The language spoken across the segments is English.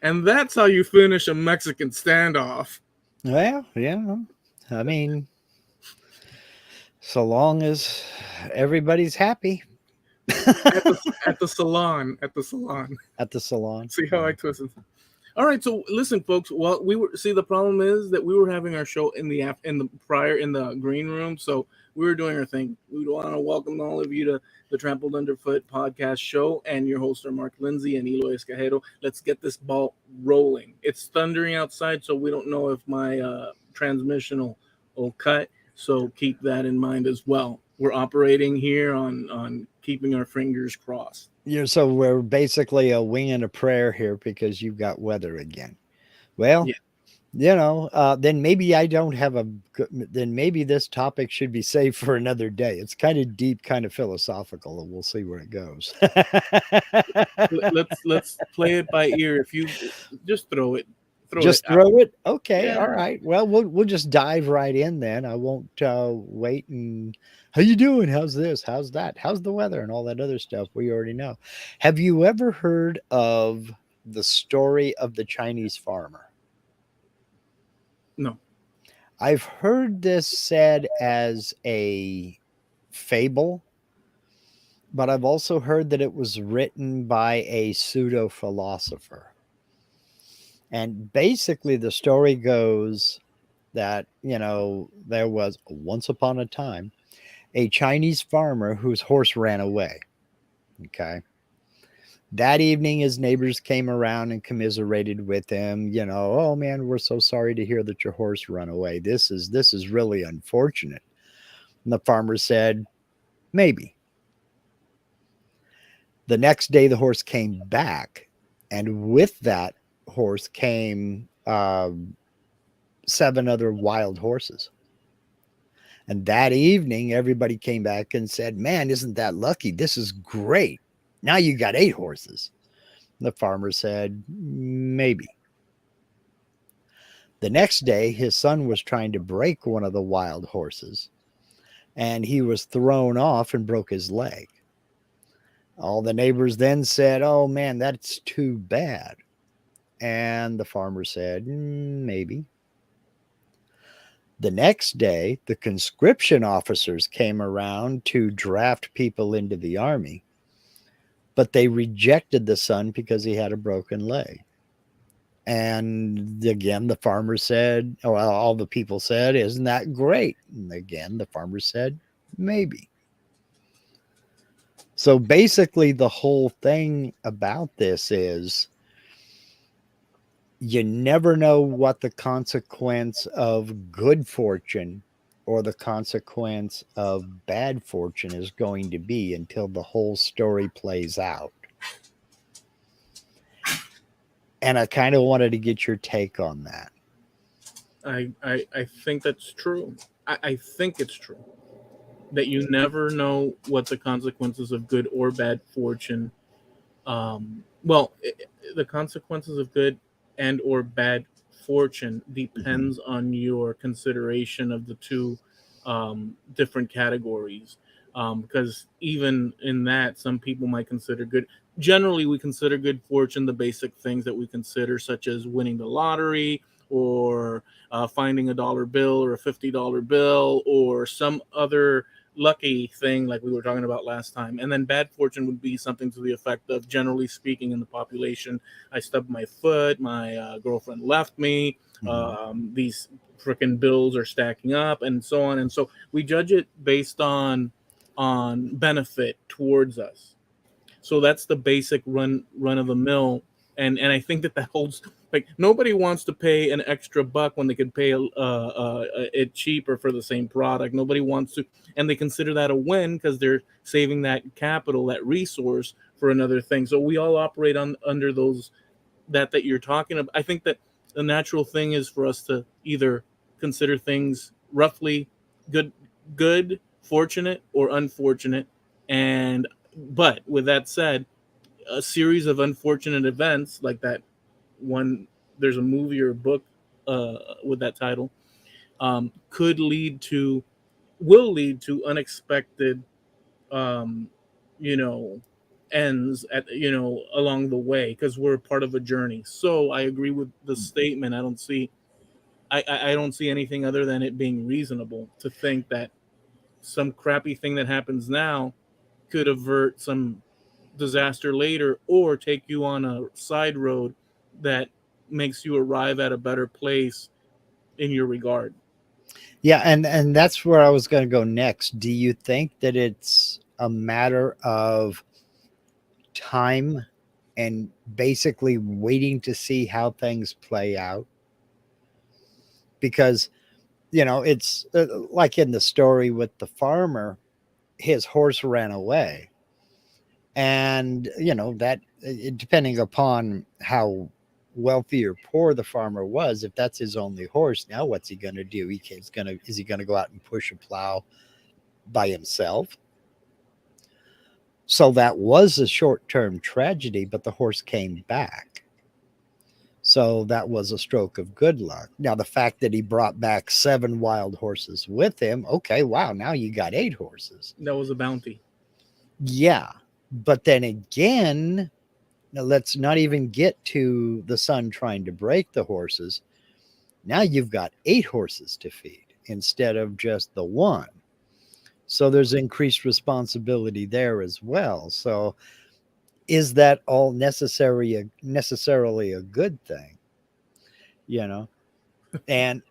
And that's how you finish a Mexican standoff Well, yeah. I mean, so long as everybody's happy at the salon. At the salon. at the salon. See how Yeah. I twisted. All right, so listen, folks. Well, we were see the problem is that we were having our show in the prior in the green room, so we were doing our thing. We want to welcome all of you to the Trampled Underfoot podcast show, and your hosts are Mark Lindsay and Eloy Escajero. Let's get this ball rolling. It's thundering outside, so we don't know if my transmission will cut. So keep that in mind as well. We're operating here on keeping our fingers crossed. So we're basically a wing and a prayer here because you've got weather again. Well, Yeah. then maybe I don't have then maybe this topic should be saved for another day. It's kind of deep, kind of philosophical, and we'll see where it goes. Let's play it by ear. If you just throw it Just out. throw it. Okay, Yeah. all right. Well, we'll just dive right in then. I won't wait and how you doing? How's this? How's that? How's the weather and all that other stuff we already know. Have you ever heard of the story of the Chinese farmer? No. I've heard this said as a fable, but I've also heard that it was written by a pseudo philosopher. And basically, the story goes that, there was once upon a time a Chinese farmer whose horse ran away. Okay. That evening, his neighbors came around and commiserated with him. Oh man, we're so sorry to hear that your horse ran away. This is really unfortunate. And the farmer said, maybe. The next day, the horse came back, and with that horse came 7 other wild horses. And that evening, everybody came back and said, man, isn't that lucky? This is great. Now you got 8 horses. The farmer said, maybe. The next day, his son was trying to break one of the wild horses, and he was thrown off and broke his leg. All the neighbors then said, oh man, that's too bad. And the farmer said, maybe. The next day, the conscription officers came around to draft people into the army, but they rejected the son because he had a broken leg. And again, the farmer said, well, all the people said, isn't that great? And again, the farmer said, maybe. So basically, the whole thing about this is you never know what the consequence of good fortune or the consequence of bad fortune is going to be until the whole story plays out. And I kind of wanted to get your take on that. I think that's true. I think it's true that you never know what the consequences of good or bad fortune. Well, the consequences of good and or bad fortune Mhm. depends on your consideration of the two different categories. Because even in that, some people might consider good. Generally, we consider good fortune the basic things that we consider, such as winning the lottery or finding a dollar bill or a $50 bill or some other lucky thing like we were talking about last time. And then bad fortune would be something to the effect of, generally speaking, in the population, I stubbed my foot, my girlfriend left me, Mhm. these freaking bills are stacking up, and so on. And so we judge it based on benefit towards us. So that's the basic run of the mill, and I think that that holds. Like, nobody wants to pay an extra buck when they could pay it cheaper for the same product. Nobody wants to, and they consider that a win because they're saving that capital, that resource for another thing. So we all operate on under those that you're talking about. I think that the natural thing is for us to either consider things roughly good, good, fortunate, or unfortunate. And but with that said, a series of unfortunate events like that one, there's a movie or a book with that title, could lead to, will lead to unexpected, um, you know, ends at, along the way, because we're part of a journey. So I agree with the statement. I don't see anything other than it being reasonable to think that some crappy thing that happens now could avert some disaster later, or take you on a side road that makes you arrive at a better place in your regard. Yeah, and that's where I was going to go next. Do you think that it's a matter of time and basically waiting to see how things play out? Because, it's like in the story with the farmer, his horse ran away. And, that depending upon how wealthy or poor the farmer was, if that's his only horse, now what's he going to do? Is he going to go out and push a plow by himself? So that was a short-term tragedy, but the horse came back. So that was a stroke of good luck. Now, the fact that he brought back 7 wild horses with him, okay, wow, now you got 8 horses. That was a bounty. Yeah. But then again, now let's not even get to the son trying to break the horses. Now you've got 8 horses to feed instead of just the one. So there's increased responsibility there as well. So is that all necessarily a good thing? You know? And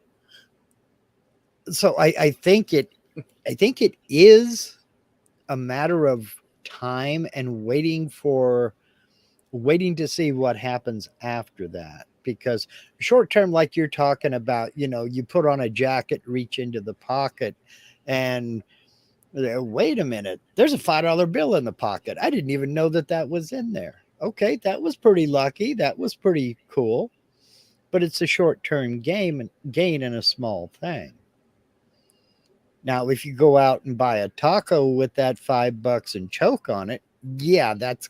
so I think it is a matter of time and waiting to see what happens after that. Because short term, like you're talking about, you put on a jacket, reach into the pocket, and wait a minute, there's a $5 bill in the pocket. I didn't even know that was in there. Okay, that was pretty lucky. That was pretty cool. But it's a short term gain in a small thing. Now, if you go out and buy a taco with that $5 and choke on it, yeah, that's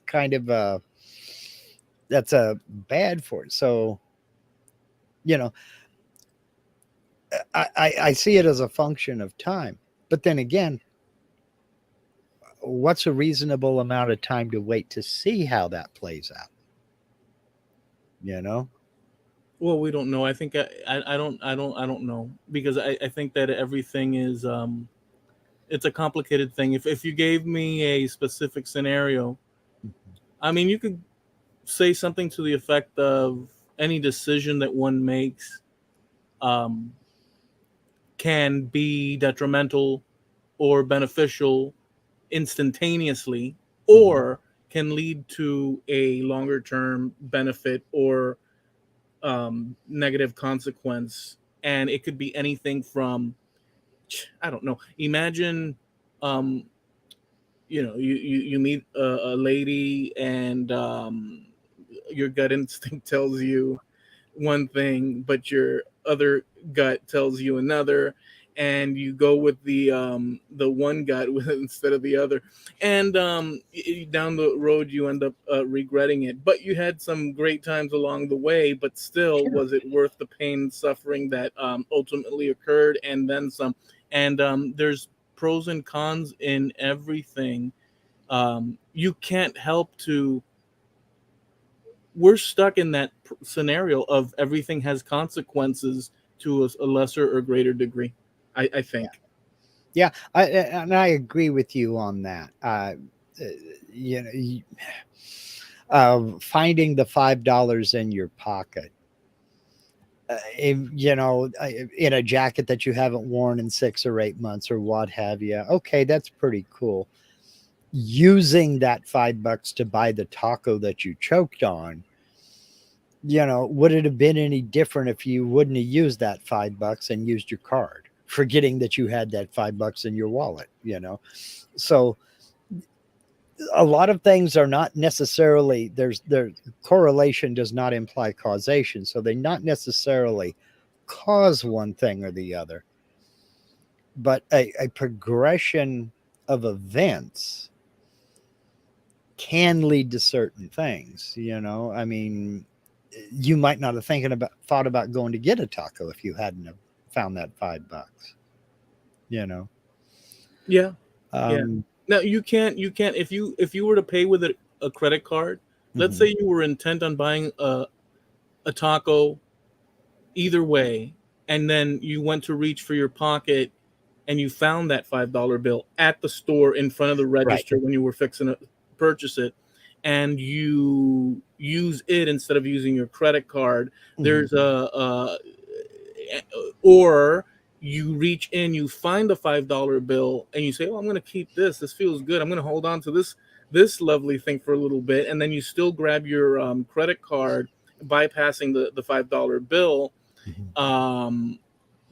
a bad for it. So, you know, I see it as a function of time. But then again, what's a reasonable amount of time to wait to see how that plays out? You know? Well, we don't know. I think I don't know, because I think that everything is it's a complicated thing. If you gave me a specific scenario, I mean, you could say something to the effect of any decision that one makes um, can be detrimental or beneficial instantaneously, Mm-hmm. or can lead to a longer term benefit or negative consequence. And it could be anything from, I don't know, imagine, um, you meet a lady, and your gut instinct tells you one thing, but your other gut tells you another, and you go with the one gut instead of the other, and down the road you end up regretting it. But you had some great times along the way, but still, Sure. was it worth the pain and suffering that ultimately occurred, and then some? And there's pros and cons in everything. You can't help to We're stuck in that scenario of everything has consequences to a lesser or greater degree. I Yeah. think. Yeah. And I agree with you on that. Uh, you know, finding the $5 in your pocket, in a jacket that you haven't worn in 6 or 8 months or what have you. Okay, that's pretty cool. Using that $5 to buy the taco that you choked on, would it have been any different if you wouldn't have used that $5 and used your card, forgetting that you had that $5 in your wallet? So a lot of things are not necessarily their correlation does not imply causation, so they not necessarily cause one thing or the other, but a progression of events can lead to certain things. I mean, you might not have thought about going to get a taco if you hadn't have found that $5 you know Yeah, yeah. um Now you can't if you were to pay with it. a credit card. Let's Mm-hmm. say you were intent on buying a taco either way, and then you went to reach for your pocket and you found that $5 bill at the store in front of the Right. register when you were fixing to purchase it, and you use it instead of using your credit card. Mm-hmm. There's or you reach in, you find the $5 bill, and you say, "Oh, I'm going to keep this. This feels good. I'm going to hold on to this lovely thing for a little bit," and then you still grab your credit card, bypassing the $5 bill. Mm-hmm. um,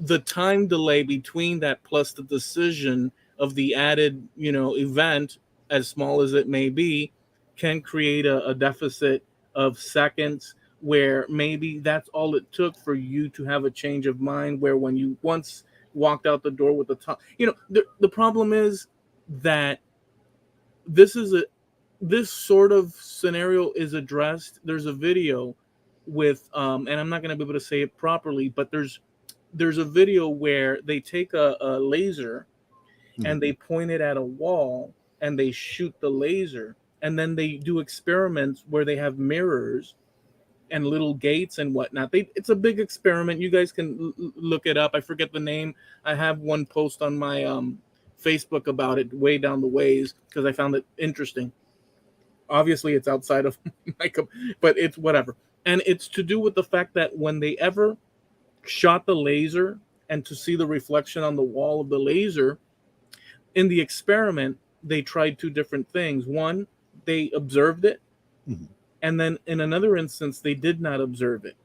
the time delay between that plus the decision of the added, event, as small as it may be, can create a deficit of seconds, where maybe that's all it took for you to have a change of mind, where when you once walked out the door with the top, the problem is that this is a this sort of scenario is addressed. There's a video with and I'm not going to be able to say it properly, but there's a video where they take a laser Mm-hmm. and they point it at a wall and they shoot the laser, and then they do experiments where they have mirrors and little gates and whatnot. It's a big experiment. You guys can look it up. I forget the name. I have one post on my Facebook about it way down the ways because I found it interesting. Obviously, it's outside of my but it's whatever. And it's to do with the fact that when they ever shot the laser and to see the reflection on the wall of the laser in the experiment, they tried two different things. One, they observed it, Mm-hmm. and then in another instance they did not observe it,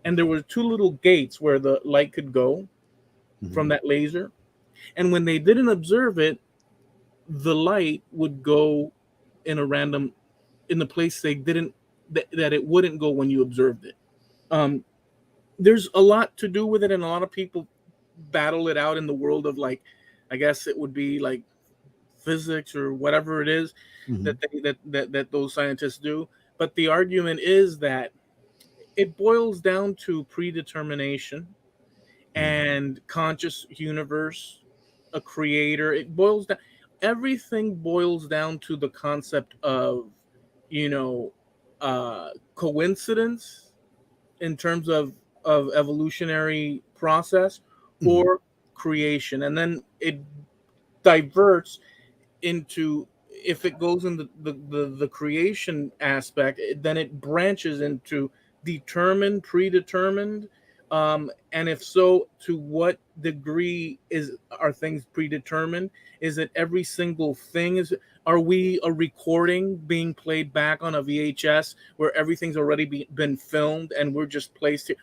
and there were two little gates where the light could go Mm-hmm. from that laser, and when they didn't observe it, the light would go in a random in the place they didn't that it wouldn't go when you observed it. um there's a lot to do with it, and a lot of people battle it out in the world of, like, I guess it would be like physics or whatever it is Mm-hmm. that that those scientists do. But the argument is that it boils down to predetermination and conscious universe, a creator. It boils down, everything boils down to the concept of, you know coincidence in terms of evolutionary process, Mm-hmm. or creation, and then it diverts into, if it goes in the creation aspect, then it branches into determined, predetermined, and if so, to what degree are things predetermined? Is it every single thing? Are we a recording being played back on a VHS where everything's already been filmed and we're just placed here?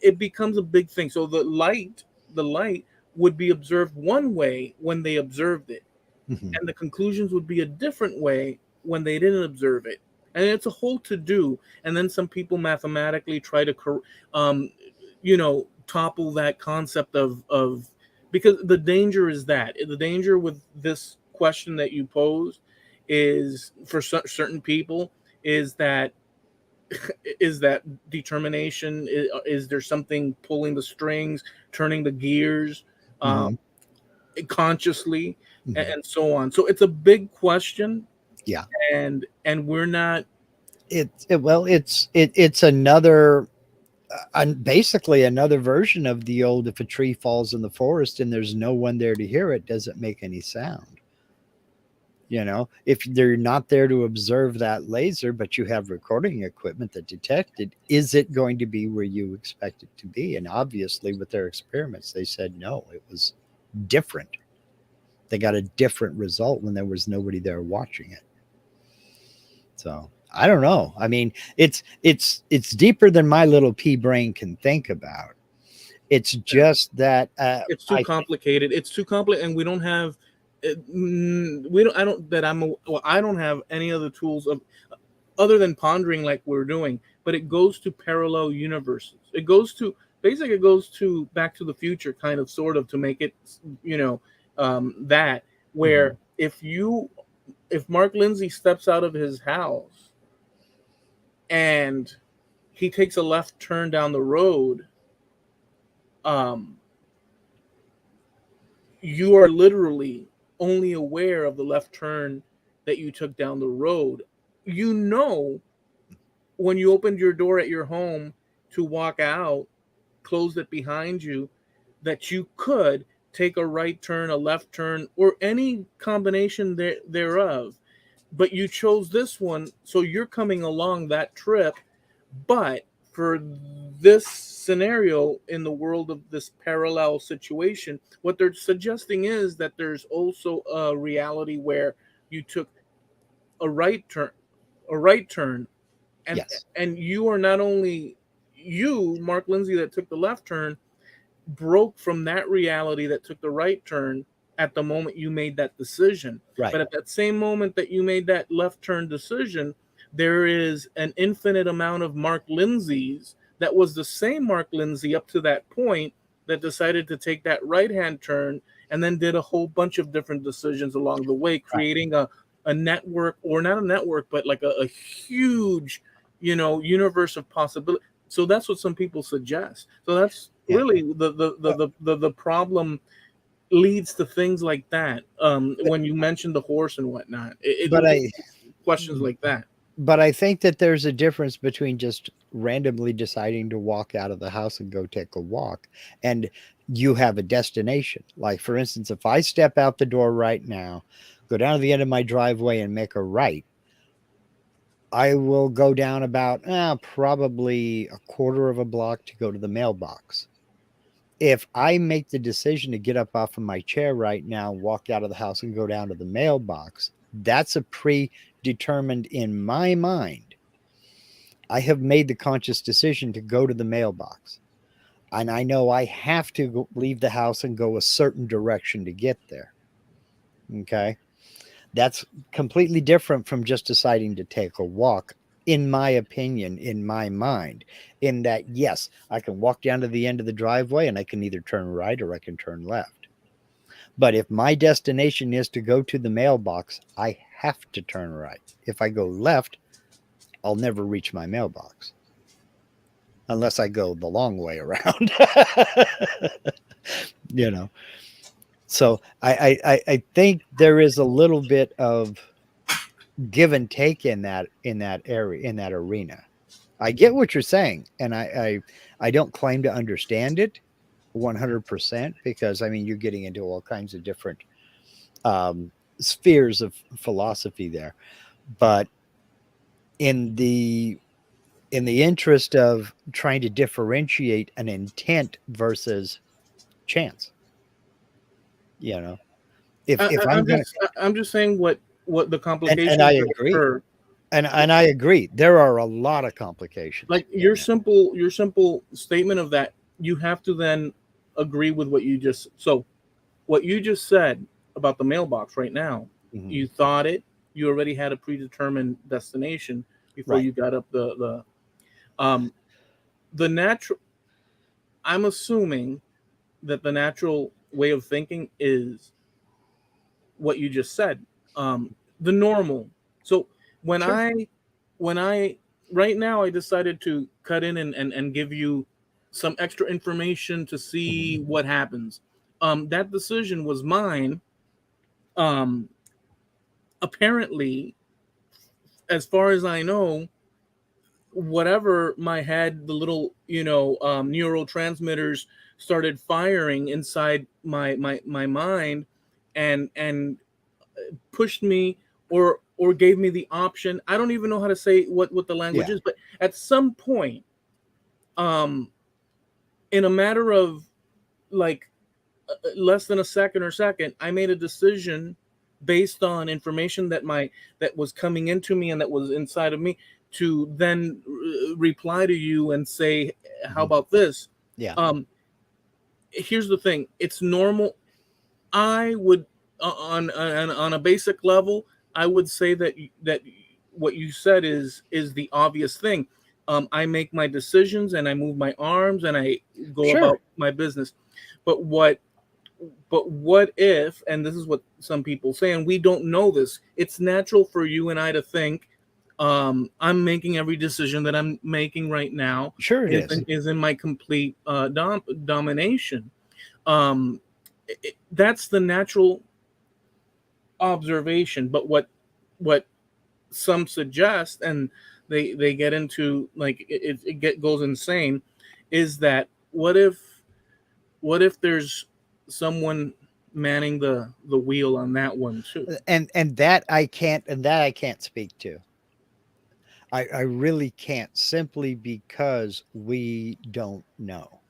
It becomes a big thing. So the light would be observed one way when they observed it, Mm-hmm. and the conclusions would be a different way when they didn't observe it. And it's a whole to do. And then some people mathematically try to, topple that concept of because the danger is that the danger with this question that you posed is, for certain people, is that is that determination, is there something pulling the strings, turning the gears, um, Mm-hmm. consciously, Mm-hmm. and so on. So it's a big question, Yeah. and we're not. It's another basically another version of the old, if a tree falls in the forest and there's no one there to hear it, doesn't make any sound. If they're not there to observe that laser, but you have recording equipment that detected, is it going to be where you expect it to be? And obviously with their experiments they said no, it was different. They got a different result when there was nobody there watching it. So I don't know. I mean, it's deeper than my little pea brain can think about. It's just that It's too complicated. It's too complicated, and we don't have. We don't. I don't. That I'm. Well, I don't have any other tools of other than pondering like we're doing. But it goes to parallel universes. It goes to basically. It goes to Back to the Future, kind of, sort of, to make it. That where Mhm. if Mark Lindsay steps out of his house and he takes a left turn down the road, um, you are literally only aware of the left turn that you took down the road. you know, when you opened your door at your home to walk out, closed it behind you, that you could take a right turn, a left turn, or any combination thereof. But you chose this one, so you're coming along that trip. But for this scenario in the world of this parallel situation, what they're suggesting is that there's also a reality where you took a right turn, a right turn, and Yes. and you are not only you, Mark Lindsay, that took the left turn, broke from that reality that took the right turn at the moment you made that decision. Right. But at that same moment that you made that left turn decision, there is an infinite amount of Mark Lindsays that was the same Mark Lindsay up to that point that decided to take that right hand turn and then did a whole bunch of different decisions along the way, Right. creating a network, or not a network, but like a huge, universe of possibility. So that's what some people suggest. So that's Yeah. really the problem leads to things like that. But, When you mentioned the horse and whatnot, it but I questions like that. but I think that there's a difference between just randomly deciding to walk out of the house and go take a walk and you have a destination. Like, for instance, if I step out the door right now, go down to the end of my driveway and make a right, I will go down about probably a quarter of a block to go to the mailbox. If I make the decision to get up off of my chair right now, walk out of the house and go down to the mailbox, that's a predetermined in my mind. I have made the conscious decision to go to the mailbox. And I know I have to leave the house and go a certain direction to get there. Okay. That's completely different from just deciding to take a walk, in my opinion, in my mind, in that, yes, I can walk down to the end of the driveway and I can either turn right or I can turn left. But if my destination is to go to the mailbox, I have to turn right. If I go left, I'll never reach my mailbox unless I go the long way around. you know. So I think there is a little bit of give and take in that area, in that arena. I get what you're saying, and I don't claim to understand it 100%, because I mean you're getting into all kinds of different spheres of philosophy there. But in the interest of trying to differentiate an intent versus chance, you know, if I'm gonna, I'm just saying what the and I complications that agree, occur. and I agree, there are a lot of complications Like in that. your simple statement of that, you have to then agree with what you just so what you just said about the mailbox right now. Mhm. You thought it, you already had a predetermined destination before Right. you got up um the natural I'm assuming that the natural way of thinking is what you just said. The normal. So when Sure. I right now I decided to cut in and give you some extra information to Mhm. see what happens. That decision was mine. Um, Apparently, as far as I know, whatever my head, the little neurotransmitters started firing inside my mind, and pushed me, or gave me the option. I don't even know how to say what the language Yeah. is, but at some point, um, in a matter of like less than a second or second, I made a decision based on information that was coming into me and that was inside of me, to then reply to you and say, how Mhm. about this? Yeah. Um, Here's the thing: it's normal. I would, on a basic level, I would say that what you said is the obvious thing. I make my decisions and I move my arms and I go Sure. about my business. But what if, and this is what some people say, and we don't know this, it's natural for you and I to think, I'm making every decision that I'm making right now Sure it is is. is in my complete domination. Um, that's the natural observation. But what some suggest, and they get into like goes insane, is that what if there's someone manning the wheel on that one too? And that I can't speak to. I really can't, simply because we don't know.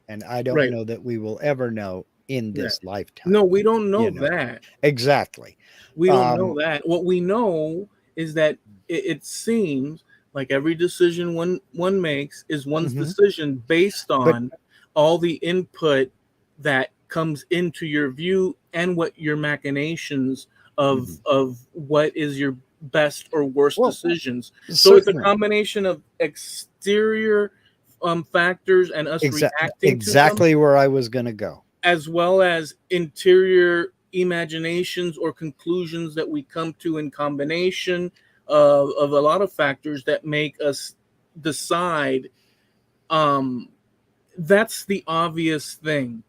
And I don't Right. know that we will ever know in Yeah. this lifetime, No, we don't know you know. that. Exactly. We don't know Um, that. What we know is that it seems like every decision one makes is one's mhm. decision based But on all the input that comes into your view and what your machinations mhm. of what is your best or worst Well, decisions. So it's a certainly. combination of exterior factors and us reacting to them, Exactly where I was going to go. as well as interior imaginations or conclusions that we come to in combination of a lot of factors that make us decide. um, that's the obvious thing.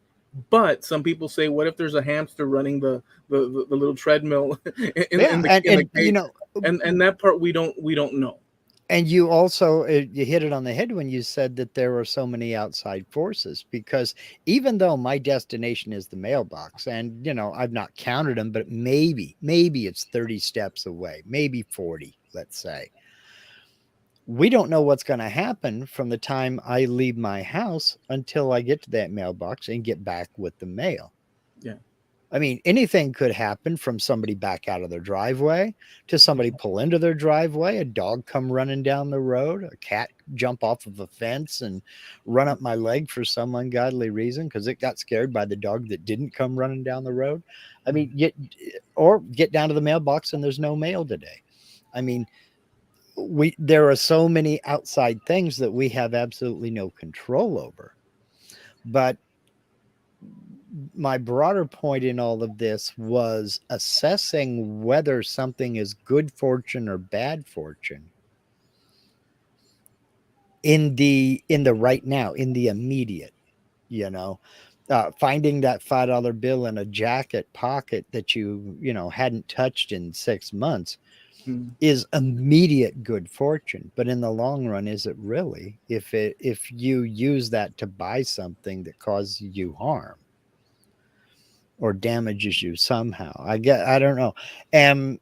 But some people say, what if there's a hamster running the little treadmill Yeah, in the and cage? And that part we don't know. and you also, you hit it on the head when you said that there were so many outside forces, because even though my destination is the mailbox, and I've not counted them, but maybe it's 30 steps away, maybe 40, let's say. We don't know what's going to happen from the time I leave my house until I get to that mailbox and get back with the mail. Yeah. I mean, anything could happen, from somebody back out of their driveway to somebody pull into their driveway, a dog come running down the road, a cat jump off of a fence and run up my leg for some ungodly reason because it got scared by the dog that didn't come running down the road. I mean, or get down to the mailbox and there's no mail today. I mean, there are so many outside things that we have absolutely no control over. But my broader point in all of this was assessing whether something is good fortune or bad fortune in the right now, in the immediate. Finding that $5 bill in a jacket pocket that hadn't touched in 6 months Mm. is immediate good fortune. But in the long run, is it really, if you use that to buy something that causes you harm or damages you somehow? I don't know. And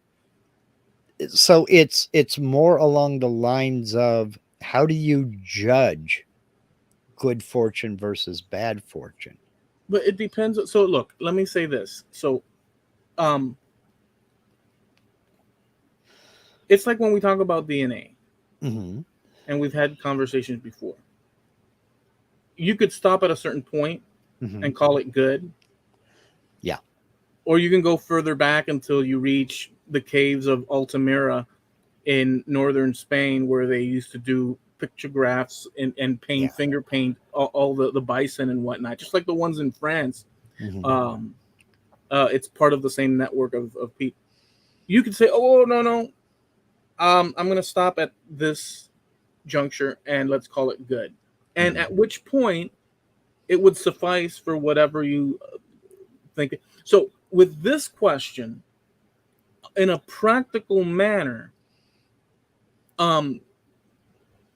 so it's more along the lines of, how do you judge good fortune versus bad fortune? But it depends. So look, let me say this. So um it's like when we talk about DNA, Hmm. and we've had conversations before. You could stop at a certain point Hmm. and call it good, Yeah. or you can go further back until you reach the caves of Altamira in northern Spain, where they used to do pictographs and Yeah. paint, finger paint all the bison and whatnot, just like the ones in France. Hmm. Um, it's part of the same network of people. You could say, oh, no, no, I'm going to stop at this juncture and let's call it good. And Hmm. at which point it would suffice for whatever you think. So, with this question, in a practical manner, um,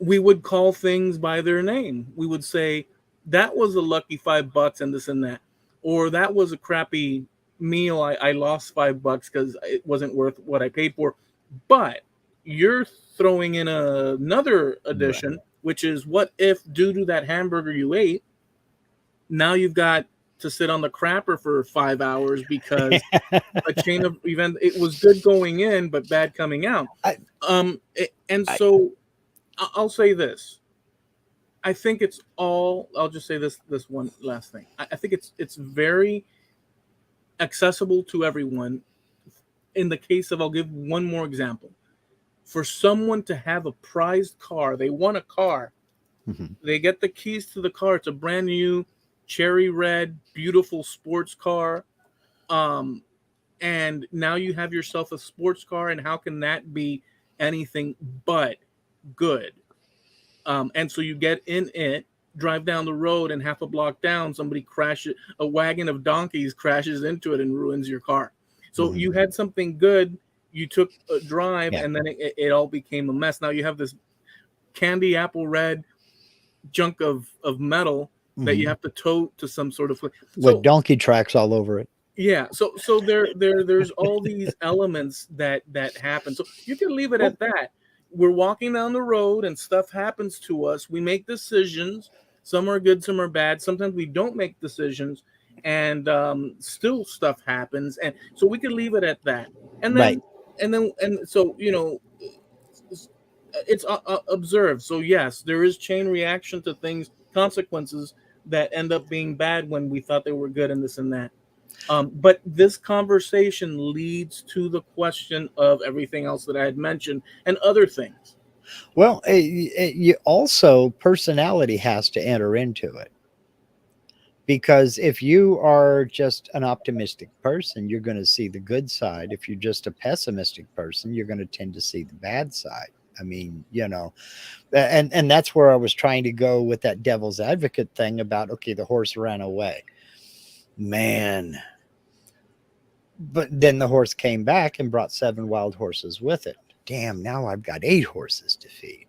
we would call things by their name. We would say, that was a lucky $5 and this and that, or that was a crappy meal. I lost $5 because it wasn't worth what I paid for. But you're throwing in another Right. addition, which is, what if, due to that hamburger you ate, now you've got to sit on the crapper for 5 hours because a chain of events. It was good going in, but bad coming out. I, And I, so I'll say this. I think it's all. I'll just say this one last thing. I think it's very accessible to everyone. In the case of, I'll give one more example. For someone to have a prized car, they want a car. mhm. They get the keys to the car. It's a brand new, cherry red, beautiful sports car. Um, and now you have yourself a sports car, and how can that be anything but good? And so you get in it, drive down the road, and half a block down, somebody crashes, a wagon of donkeys crashes into it and ruins your car. So Mhm. you had something good, you took a drive, Yeah. and then it all became a mess. Now you have this candy apple red chunk of metal that you Mhm. have to tow to some sort of With so donkey tracks all over it. yeah, so there's all these elements that happen. So you can leave it Well, at that. We're walking down the road and stuff happens to us. We make decisions. Some are good, some are bad. Sometimes we don't make decisions, and still stuff happens. And so we can leave it at that. And right. then and so it's observed. So yes, there is chain reaction to things, consequences that end up being bad when we thought they were good, and this and that. But this conversation leads to the question of everything else that I had mentioned and other things. Well, you also personality has to enter into it, because if you are just an optimistic person, you're going to see the good side. If you're just a pessimistic person, you're going to tend to see the bad side. I mean, and that's where I was trying to go with that devil's advocate thing about, okay, the horse ran away, man, but then the horse came back and brought 7 wild horses with it. Damn, now I've got 8 horses to feed.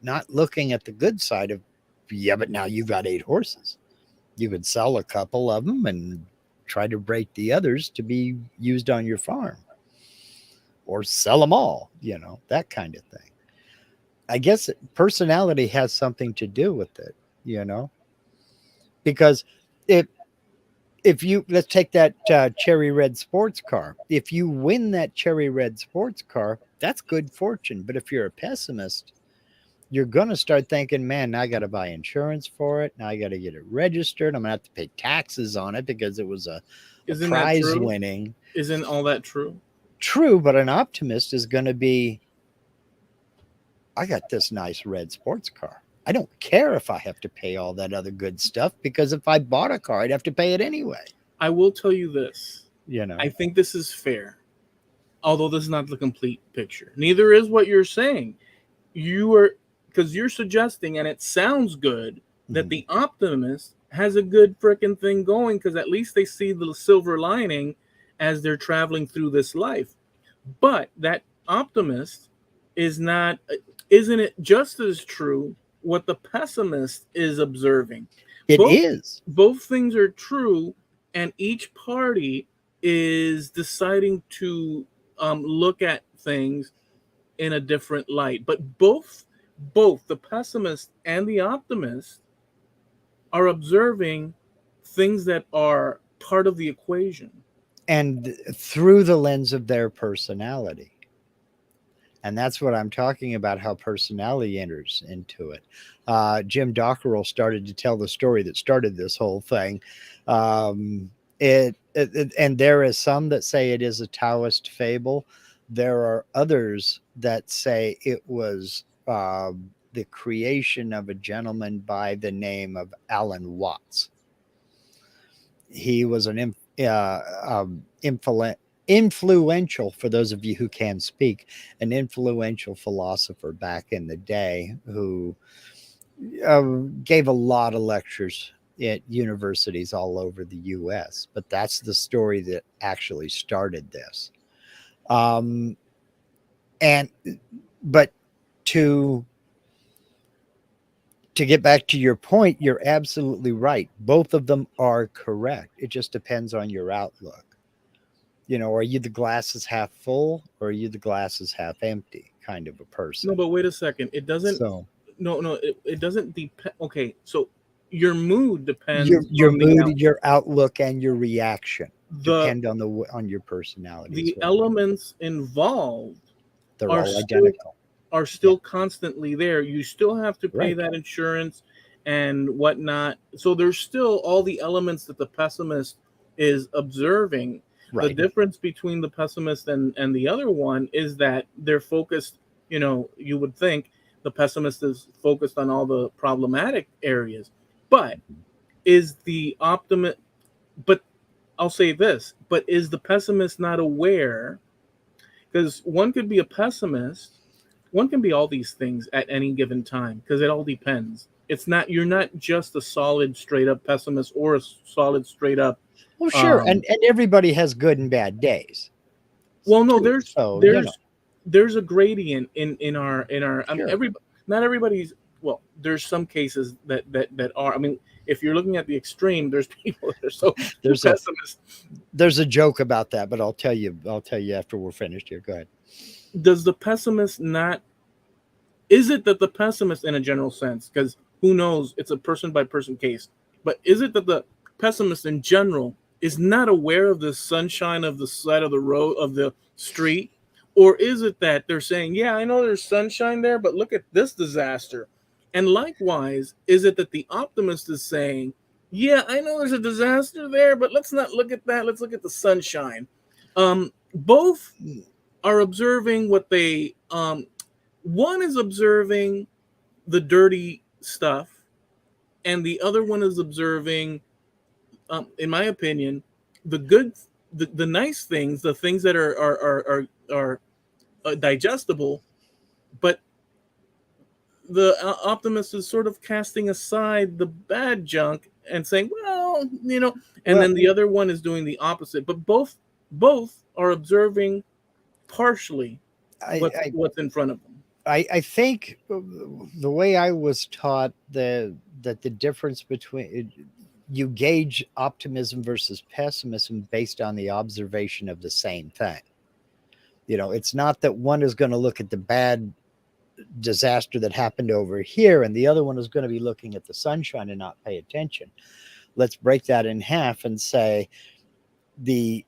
Not looking at the good side of, yeah, but now you've got 8 horses. You could sell a couple of them and try to break the others to be used on your farm, or sell them all, that kind of thing. I guess personality has something to do with it, because if you, let's take that cherry red sports car. If you win that cherry red sports car, that's good fortune. But if you're a pessimist, you're going to start thinking, man, now I got to buy insurance for it. Now I got to get it registered. I'm going to have to pay taxes on it because it was a Isn't that prize true? winning. Isn't all that true? True, but an optimist is going to be, I got this nice red sports car. I don't care if I have to pay all that other good stuff, because if I bought a car, I'd have to pay it anyway. I will tell you this. You know, I think this is fair, although this is not the complete picture. Neither is what you're saying. You are, because you're suggesting, and it sounds good, that Mhm. the optimist has a good freaking thing going because at least they see the silver lining as they're traveling through this life. But that optimist is not, isn't it just as true what the pessimist is observing? It Both is. both things are true, and each party is deciding to look at things in a different light. But both the pessimist and the optimist are observing things that are part of the equation. And through the lens of their personality. And that's what I'm talking about, how personality enters into it. Jim Dockerel started to tell the story that started this whole thing. And there is some that say it is a Taoist fable. There are others that say it was the creation of a gentleman by the name of Alan Watts. He was an influential, for those of you who can speak, an influential philosopher back in the day, who uh, gave a lot of lectures at universities all over the US. But that's the story that actually started this. Um, and but to get back to your point, you're absolutely right. Both of them are correct. It just depends on your outlook. Are you the glass is half full, or are you the glass is half empty kind of a No, person? but wait a second. It doesn't. So No. It doesn't depend. Okay, so your mood your depends your on the mood, your outlook, and your reaction the depend on your personality as the well. elements involved They're are all still identical. Yeah, constantly there. You still have to pay right, that insurance and whatnot. So there's still all the elements that the pessimist is observing. The right, difference between the pessimist and the other one is that they're focused, you would think the pessimist is focused on all the problematic areas. But is the optimist, but I'll say this, but is the pessimist not aware? Because one could be a pessimist, one can be all these things at any given time because it all depends. It's not, you're not just a solid straight up pessimist or a solid straight up well, sure, um and everybody has good and bad days. Well, no, too. there's So, there's a gradient in our. I mean, sure. not everybody's. Well, there's some cases that are. I mean, if you're looking at the extreme, there's people that are so There's a pessimist. there's a joke about that, but I'll tell you after we're finished here. Go ahead. Does the pessimist not? Is it that the pessimist, in a general sense, because who knows, it's a person by person case, but is it that the pessimist in general is not aware of the sunshine of the side of the road of the street? Or is it that they're saying, yeah, I know there's sunshine there, but look at this disaster? And likewise, is it that the optimist is saying, yeah, I know there's a disaster there, but let's not look at that. Let's look at the sunshine. Both are observing what they one is observing the dirty stuff, and the other one is observing, in my opinion, the good, the nice things, the things that are digestible. But the optimist is sort of casting aside the bad junk and saying, well, and Well, then the other one is doing the opposite. But both are observing partially I, I what's in front of them. I think the way I was taught that the difference between you gauge optimism versus pessimism based on the observation of the same thing. It's not that one is going to look at the bad disaster that happened over here and the other one is going to be looking at the sunshine and not pay attention. Let's break that in half and say the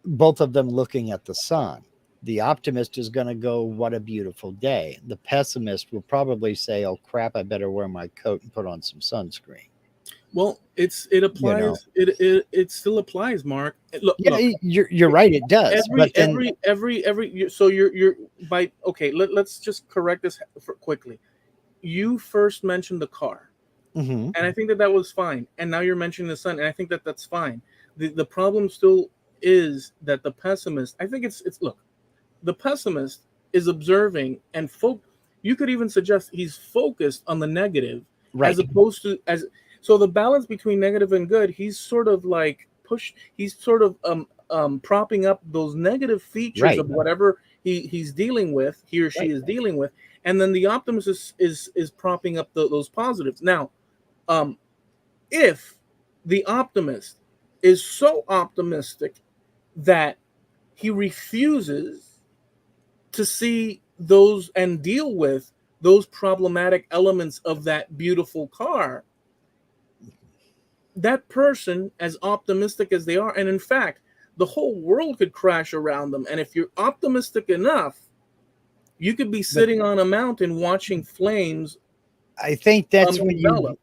both of them looking at the sun. The optimist is going to go, what a beautiful day. The pessimist will probably say, oh crap, I better wear my coat and put on some sunscreen. Well, it You know, applies. It still applies, Mark. yeah, Look. you're right, it does. Every But then, every every every so you're by okay. Let's just correct this quickly. You first mentioned the car, mhm, and I think that was fine. And now you're mentioning the sun, and I think that that's fine. The problem still is that the pessimist. I think it's look. The pessimist is observing and you could even suggest he's focused on the negative as right, opposed to as so the balance between negative and good, he's sort of like he's sort of propping up those negative features right, of whatever he or she right. is dealing with, and then the optimist is propping up those positives. Now, um if the optimist is so optimistic that he refuses to see those and deal with those problematic elements of that beautiful car, that person, as optimistic as they are, and in fact, the whole world could crash around them. And if you're optimistic enough, you could be But sitting on a mountain watching flames I think that's when develop.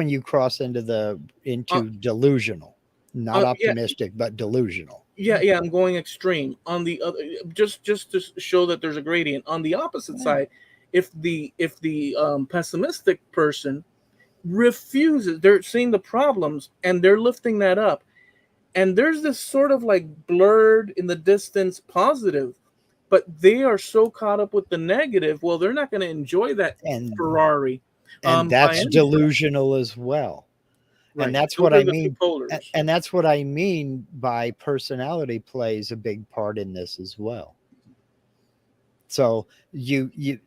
you cross Uh, into delusional, not yeah, optimistic, but delusional. yeah, I'm going extreme. On the other, just to show that there's a gradient. On the opposite Yeah. side, if the pessimistic person refuses, they're seeing the problems and they're lifting that up, and there's this sort of like blurred in the distance positive, but they are so caught up with the negative. Well, they're not going to enjoy that And Ferrari by that's any stretch. delusional as well. And Right, that's those what are I the two mean. polars. And that's what I mean by personality plays a big part in this as well. So you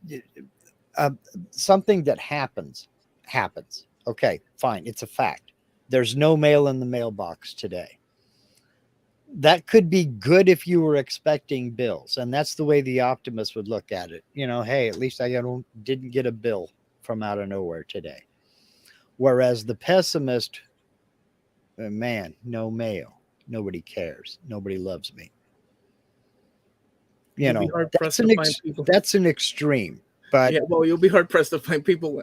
uh, something that happens. Okay, fine, it's a fact. There's no mail in the mailbox today. That could be good if you were expecting bills, and that's the way the optimist would look at it. Hey, at least didn't get a bill from out of nowhere today. Whereas the pessimist, man, no mail, nobody cares, nobody loves me. You'll be hard That's pressed to find people. that's an extreme, but Yeah, well, you'll be hard pressed to find people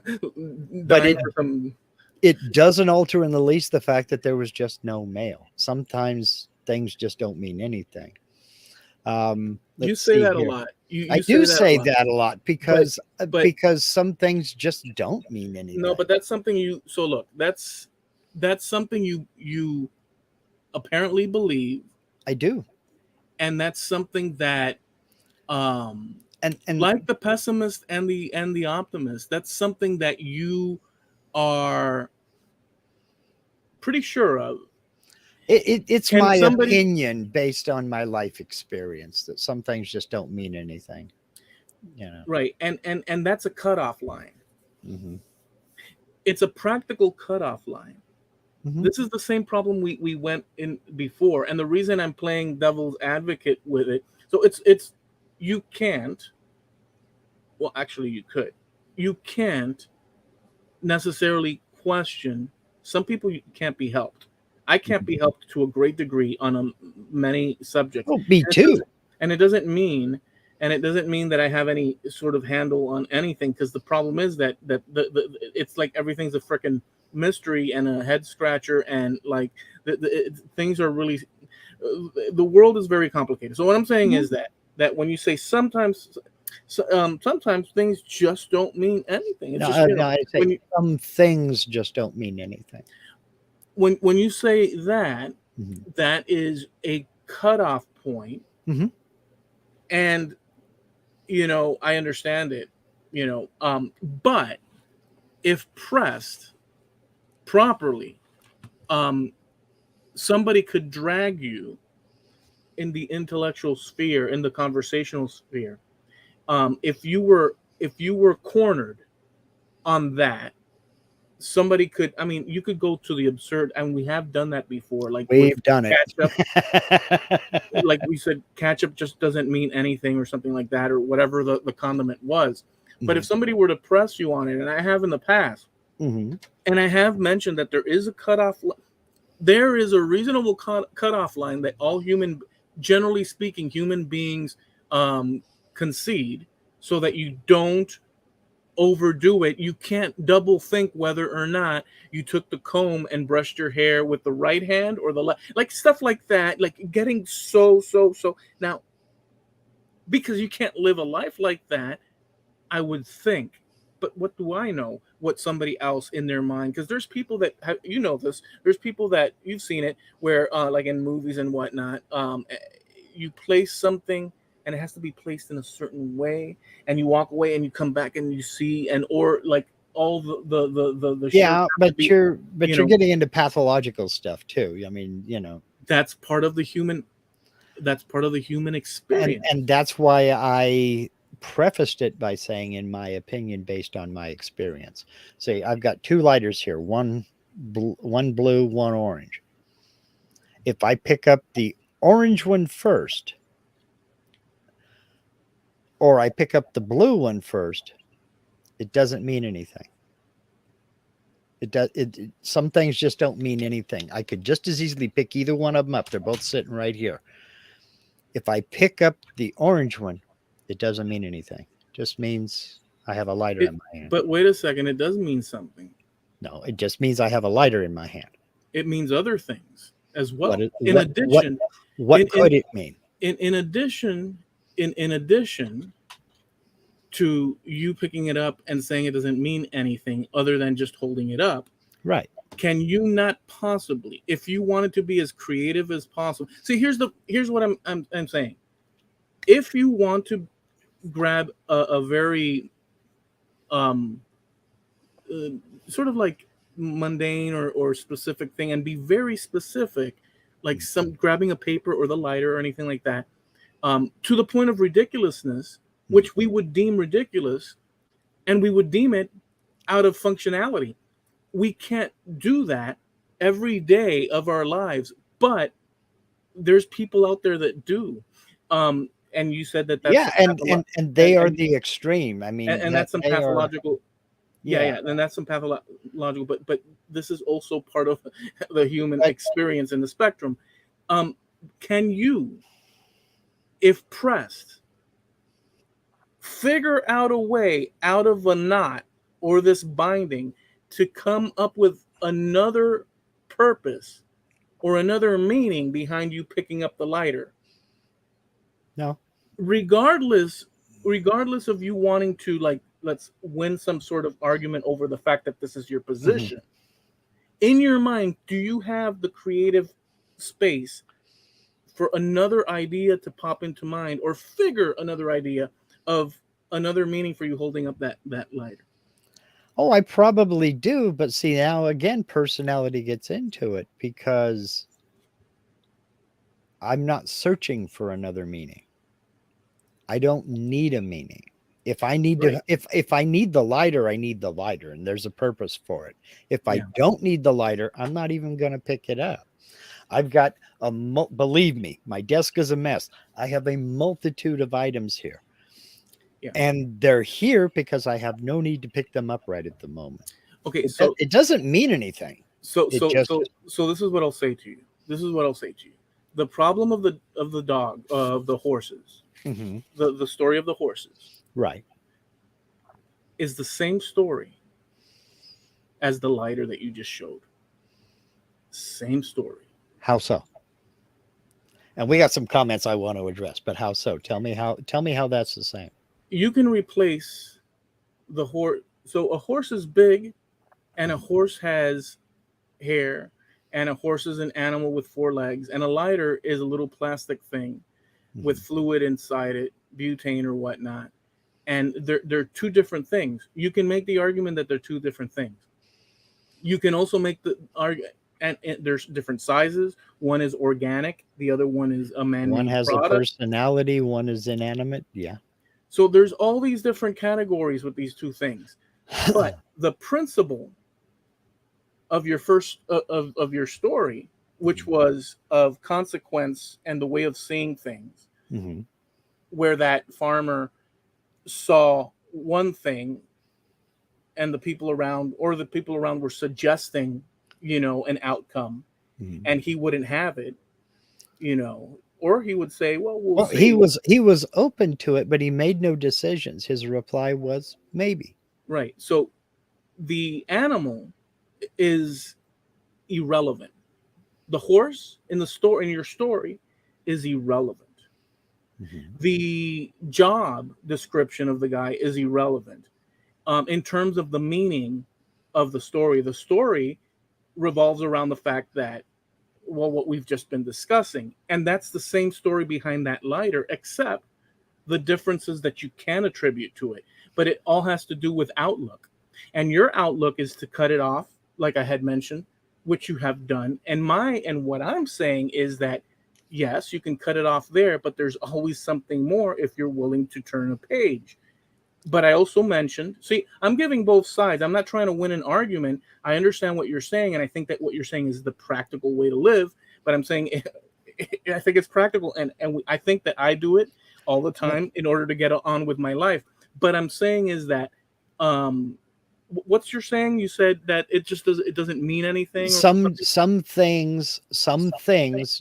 but dying for some. it doesn't alter in the least the fact that there was just no mail. Sometimes things just don't mean anything. You Let's say see that a here. lot. I You say do that a say lot. that a lot But but because some things just don't mean no, anything. but that's something you. So look, that's something you apparently believe, I do. and that's something that And like the pessimist and the optimist, that's something that you are pretty sure of. It's Can my somebody, opinion based on my life experience that some things just don't mean anything. You know. right? And that's a cutoff line. Mm-hmm. It's a practical cutoff line. Mm-hmm. This is the same problem we went in before, and the reason I'm playing devil's advocate with it. So it's you can't. Well, actually, you could. You can't necessarily question. Some people can't be helped. I can't be helped to a great degree on many subjects, Oh, me and it too. doesn't, and it doesn't mean and it doesn't mean that I have any sort of handle on anything, because the problem is that it's like everything's a freaking mystery and a head scratcher, and like things are really the world is very complicated. So what I'm saying Mhm. is that when you say sometimes, sometimes things just don't mean anything. It's No, just, no, I say when you some things just don't mean anything. when you say that, Mhm. that is a cutoff point, Mhm. and I understand it, but if pressed properly, um, somebody could drag you in the intellectual sphere, in the conversational sphere. If you were cornered on that, somebody could. I mean, you could go to the absurd, and we have done that before, like with We've done it. catch up. Like we said, ketchup just doesn't mean anything, or something like that, or whatever the condiment was. But if Mhm. somebody were to press you on it, and I have in the past, Mhm. and I have mentioned that there is a cutoff, there is a reasonable cutoff line that all generally speaking, human beings concede, so that you don't overdo it. You can't double think whether or not you took the comb and brushed your hair with the right hand or the left, like stuff like that, like getting so now, because you can't live a life like that, I would think. But what do I know what somebody else in their mind, because there's people that have, this, there's people that you've seen it where like in movies and whatnot, you place something and it has to be placed in a certain way, and you walk away and you come back and you see, and or like all the shirts Yeah, have to be, but you you're know getting into pathological stuff too. I mean, that's part of the human, experience. and that's why I prefaced it by saying, in my opinion, based on my experience. See, I've got two lighters here, one blue, one orange. If I pick up the orange one first, or I pick up the blue one first, it doesn't mean anything. Some things just don't mean anything. I could just as easily pick either one of them up. They're both sitting right here. If I pick up the orange one, it doesn't mean anything. It just means I have a lighter It in my hand. But wait a second, it does mean something. No, it just means I have a lighter in my hand. It means other things as What well. is In what addition, what in in could it mean? in addition, in addition to you picking it up and saying it doesn't mean anything other than just holding it up, Right. can you not possibly, if you wanted to be as creative as possible, see, here's what I'm saying. If you want to grab a very um uh, sort of like mundane or specific thing, and be very specific, like some grabbing a paper or the lighter or anything like that, to the point of ridiculousness, Mhm. which we would deem ridiculous, and we would deem it out of functionality. We can't do that every day of our lives, but there's people out there that do. And you said that that's Yeah, some and they are the extreme. I mean, and that that's some they are. pathological. Yeah, Yeah. yeah, then that's some pathological, but this is also part of the human But experience in the spectrum. Um, can you, if pressed, figure out a way out of a knot or this binding to come up with another purpose or another meaning behind you picking up the lighter, no. regardless regardless of you wanting to, like, let's win some sort of argument over the fact that this is your Mhm. position? In your mind, do you have the creative space for another idea to pop into mind, or figure another idea of another meaning for you holding up that lighter? Oh, I probably do, but see, now again, personality gets into it because I'm not searching for another meaning. I don't need a meaning. If I need Right. to, if I need the lighter, I need the lighter, and there's a purpose for it. If I Yeah. don't need the lighter, I'm not even going to pick it up. I've got believe me, my desk is a mess. I have a multitude of items here, Yeah. and they're here because I have no need to pick them up right at the moment. Okay. It doesn't mean anything. So It so just so so this is what I'll say to you. This is what I'll say to you. The problem of the dog of the horses, Mhm. the story of the horses Right. is the same story as the lighter that you just showed. Same story. How so? And we got some comments I want to address, but how so? Tell me how. Tell me how that's the same. You can replace the horse. So a horse is big, and a horse has hair, and a horse is an animal with four legs, and a lighter is a little plastic thing with Mhm. fluid inside it, butane or whatnot. And they're two different things. You can make the argument that they're two different things. You can also make the argument, and there's different sizes. One is organic, the other one is a One man-made has a product. personality, one is inanimate. Yeah. So there's all these different categories with these two things. But the principle of your first of your story, which was of consequence and the way of seeing things, Mhm. where that farmer saw one thing and the people around were suggesting, an outcome, Mhm. and he wouldn't have it, or he would say, well, we'll Well, see. he was open to it, but he made no decisions. His reply was maybe. Right. So the animal is irrelevant. The horse in your story is irrelevant. Mhm. The job description of the guy is irrelevant. In terms of the meaning of the story revolves around the fact that, well, what we've just been discussing, and that's the same story behind that lighter, except the differences that you can attribute to it. But it all has to do with outlook, and your outlook is to cut it off, like I had mentioned, which you have done. And what I'm saying is that yes, you can cut it off there, but there's always something more if you're willing to turn a page. But I also mentioned, see, I'm giving both sides. I'm not trying to win an argument. I understand what you're saying, and I think that what you're saying is the practical way to live. But I'm saying, I think it's practical, I think that I do it all the Well, time in order to get on with my life. But I'm saying is that, um, what's your saying? You said that it doesn't mean anything or something. some things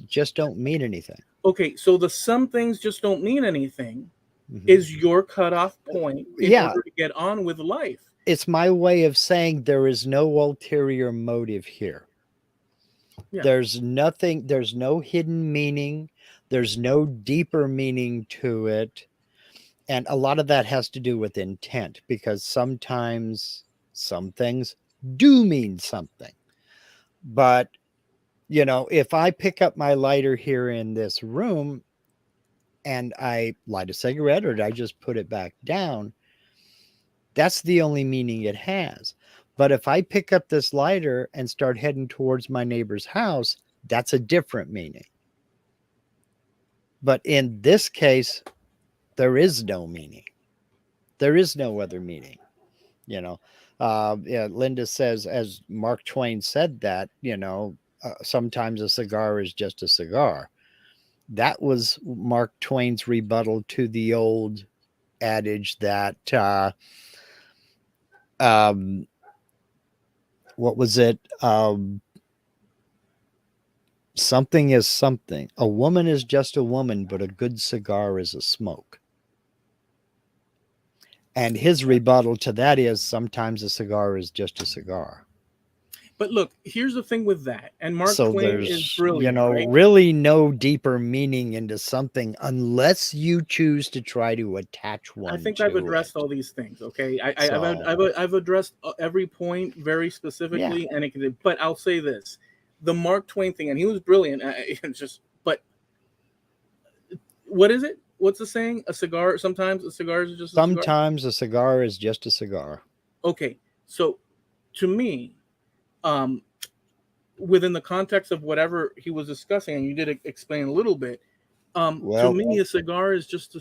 just don't mean anything. Okay, so the some things just don't mean anything Mhm. is your cutoff point in Yeah, order to get on with life. it's my way of saying there is no ulterior motive here. Yeah. There's nothing, there's no hidden meaning, there's no deeper meaning to it. And a lot of that has to do with intent because sometimes some things do mean something. But, if I pick up my lighter here in this room and I light a cigarette or I just put it back down, that's the only meaning it has. But if I pick up this lighter and start heading towards my neighbor's house, that's a different meaning. But in this case, there is no meaning. There is no other meaning, you know. Yeah, Linda says, as Mark Twain said that, sometimes a cigar is just a cigar. That was Mark Twain's rebuttal to the old adage that, um, what was it? Something is something. A woman is just a woman, but a good cigar is a smoke. And his rebuttal to that is sometimes a cigar is just a cigar. But look, here's the thing with that. And Mark So Twain is there's, brilliant, right? really no deeper meaning into something unless you choose to try to attach I one think I've to addressed it. all these things. Okay, So, I've addressed every point very yeah. specifically, and it can. But I'll say this: the Mark Twain thing, and he was brilliant. It's just, but what is it? What's the saying? A cigar. Sometimes a cigar is just a cigar. Sometimes a cigar is just a cigar. Okay, so to me, um, within the context of whatever he was discussing, and you did explain a little bit. To Well, me, a cigar is just a.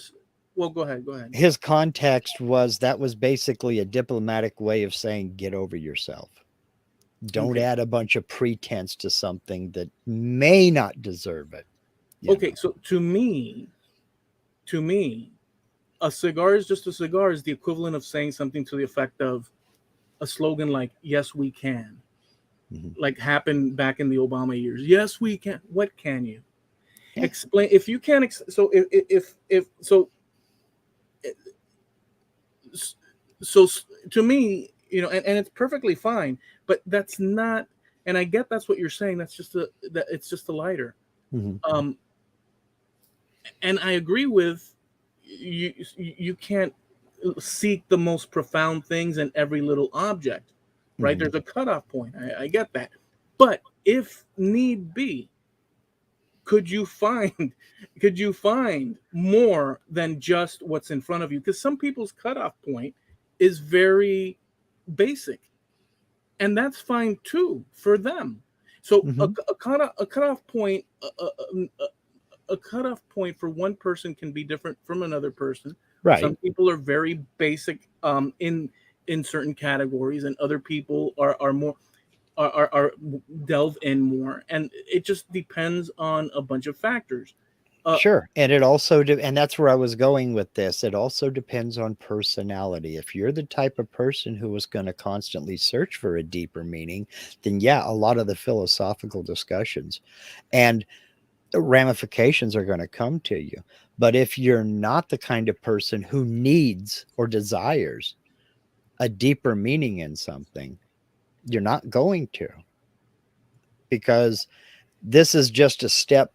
Well, go ahead. Go ahead. his context was that was basically a diplomatic way of saying get over yourself. Don't Okay. add a bunch of pretense to something that may not deserve it. Okay. So to me, a cigar is just a cigar is the equivalent of saying something to the effect of a slogan like "Yes, we can," Mhm. like happened back in the Obama years. Yes, we can. What can you Yeah. explain? If you can't, so if so, so to me, and it's perfectly fine, but that's not. And I get that's what you're saying. That's just that it's just a lighter. Mhm. Um, and I agree with you. You can't seek the most profound things in every little object, right? Mhm. There's a cutoff point. I get that, but if need be, could you find could you find more than just what's in front of you? Because some people's cutoff point is very basic, and that's fine too for them. So Mhm. a cutoff point a cutoff point for one person can be different from another person. Right. Some people are very basic in certain categories, and other people are more are delve in more, and it just depends on a bunch of factors. Uh, Sure. And it also, and that's where I was going with this. It also depends on personality. If you're the type of person who is going to constantly search for a deeper meaning, then yeah, a lot of the philosophical discussions and ramifications are going to come to you. But if you're not the kind of person who needs or desires a deeper meaning in something, you're not going to, because this is just a step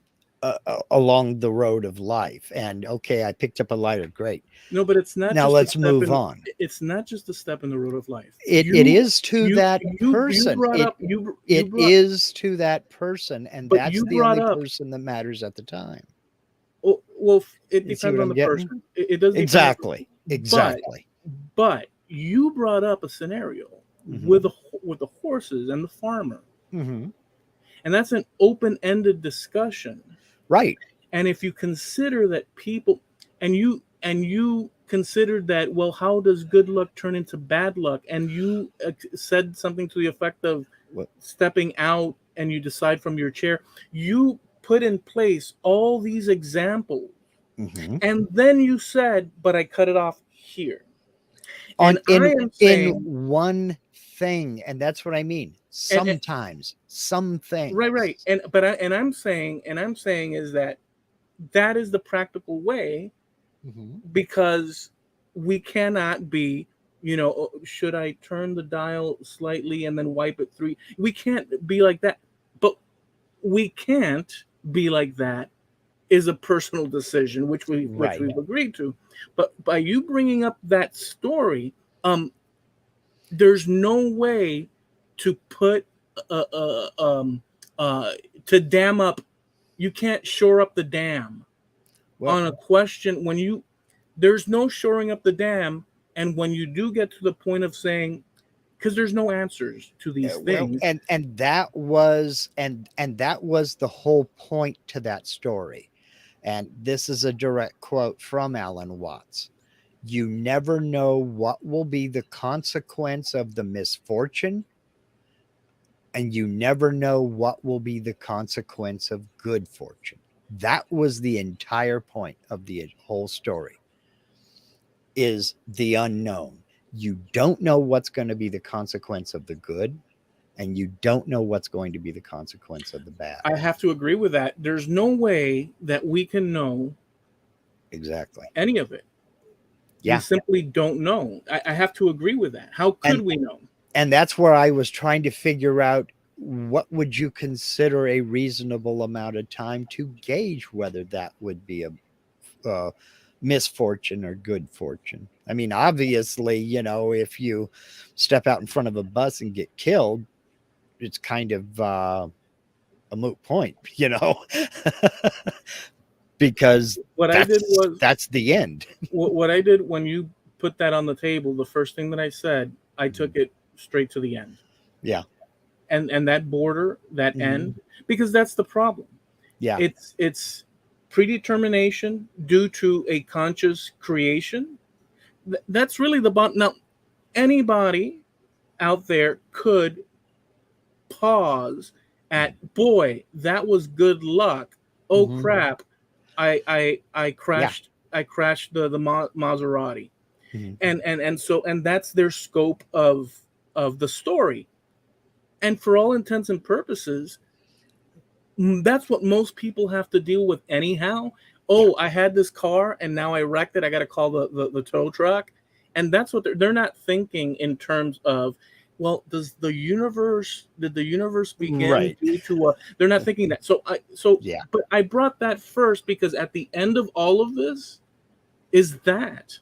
along the road of life. And okay, I picked up a lighter. Great. no, but it's not Now just a let's step move in. on. It's not just a step in the road of life. It is to that You person. brought It up you it brought is to that person, and but that's you the brought only up. person that matters at the time. Well, it You see depends what on I'm the getting? person. It does depend on, Exactly. but Exactly. but you brought up a scenario Hmm. with the horses and the farmer, Hmm. and that's an open-ended discussion. Right. And if you consider that people, and you considered that, well, how does good luck turn into bad luck? And you said something to the effect of What? stepping out, and you decide from your chair. You put in place all these examples, Hmm. and then you said, but I cut it off here. On And I am in saying, one thing, and that's what I mean. and Sometimes some right, things. and I'm saying is that that is the practical way, Hmm. because we cannot be, should I turn the dial slightly and then wipe it three? We can't be like that. But we can't be like that is a personal decision, which Right. we've agreed to. But by you bringing up that story, there's no way to put uh, uh, um, uh, to dam up. You can't shore up the dam Well, on a question when you there's no shoring up the dam. And when you do get to the point of saying, because there's no answers to these well, things. and that was and that was the whole point to that story. And this is a direct quote from Alan Watts. You never know what will be the consequence of the misfortune, and you never know what will be the consequence of good fortune. That was the entire point of the whole story, is the unknown. You don't know what's going to be the consequence of the good, and you don't know what's going to be the consequence of the bad. I have to agree with that. There's no way that we can know Exactly. any of it. We Yeah. simply don't know. I have to agree with that. How could And we know? that's where I was trying to figure out, what would you consider a reasonable amount of time to gauge whether that would be a misfortune or good fortune. I mean, obviously, if you step out in front of a bus and get killed, it's kind of a moot point, because What I did was that's the end. what I did when you put that on the table. The first thing that I said, I took it straight to the end. Yeah. and that border, that end, because that's the problem. Yeah. It's predetermination due to a conscious creation. That's really the bottom. Now, anybody out there could pause at, boy, that was good luck. Oh crap, I Yeah. crashed the Maserati, Mhm. and that's their scope of the story. And for all intents and purposes, that's what most people have to deal with anyhow. Yeah. Oh, I had this car and now I wrecked it. I got to call the tow truck. And that's what they're not thinking in terms of, well, did the universe begin Right. due to a, they're not thinking that. Yeah. But I brought that first because at the end of all of this is that,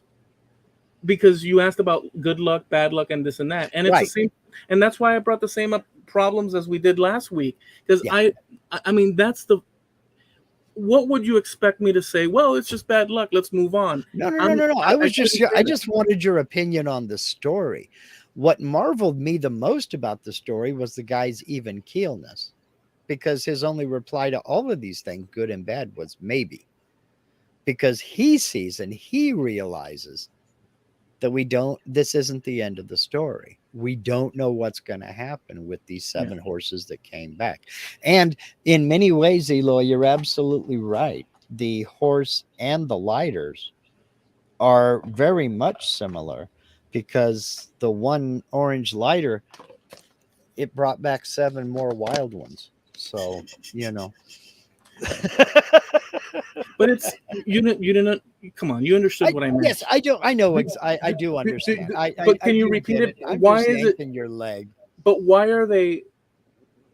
because you asked about good luck, bad luck, and this and that. And it's the Right. same. And that's why I brought the same up problems as we did last week. Because Yeah. I mean, that's the, what would you expect me to say? Well, it's just bad luck. Let's move on. No. I I was just couldn't say I that. just wanted your opinion on the story. What marveled me the most about the story was the guy's even keelness, because his only reply to all of these things, good and bad, was maybe. Because he sees and he realizes that this isn't the end of the story. We don't know what's going to happen with these Yeah. 7 horses that came back. And in many ways, Eloy, you're absolutely right. The horse and the lighters are very much similar, because the one orange lighter, it brought back 7 more wild ones. So, you know. But it's, you didn't, come on, you understood what I meant. Yes, I do. I know. Do- I do understand. but I can you do repeat get it? it. I'm Why just is it? yanking your leg. But why are they?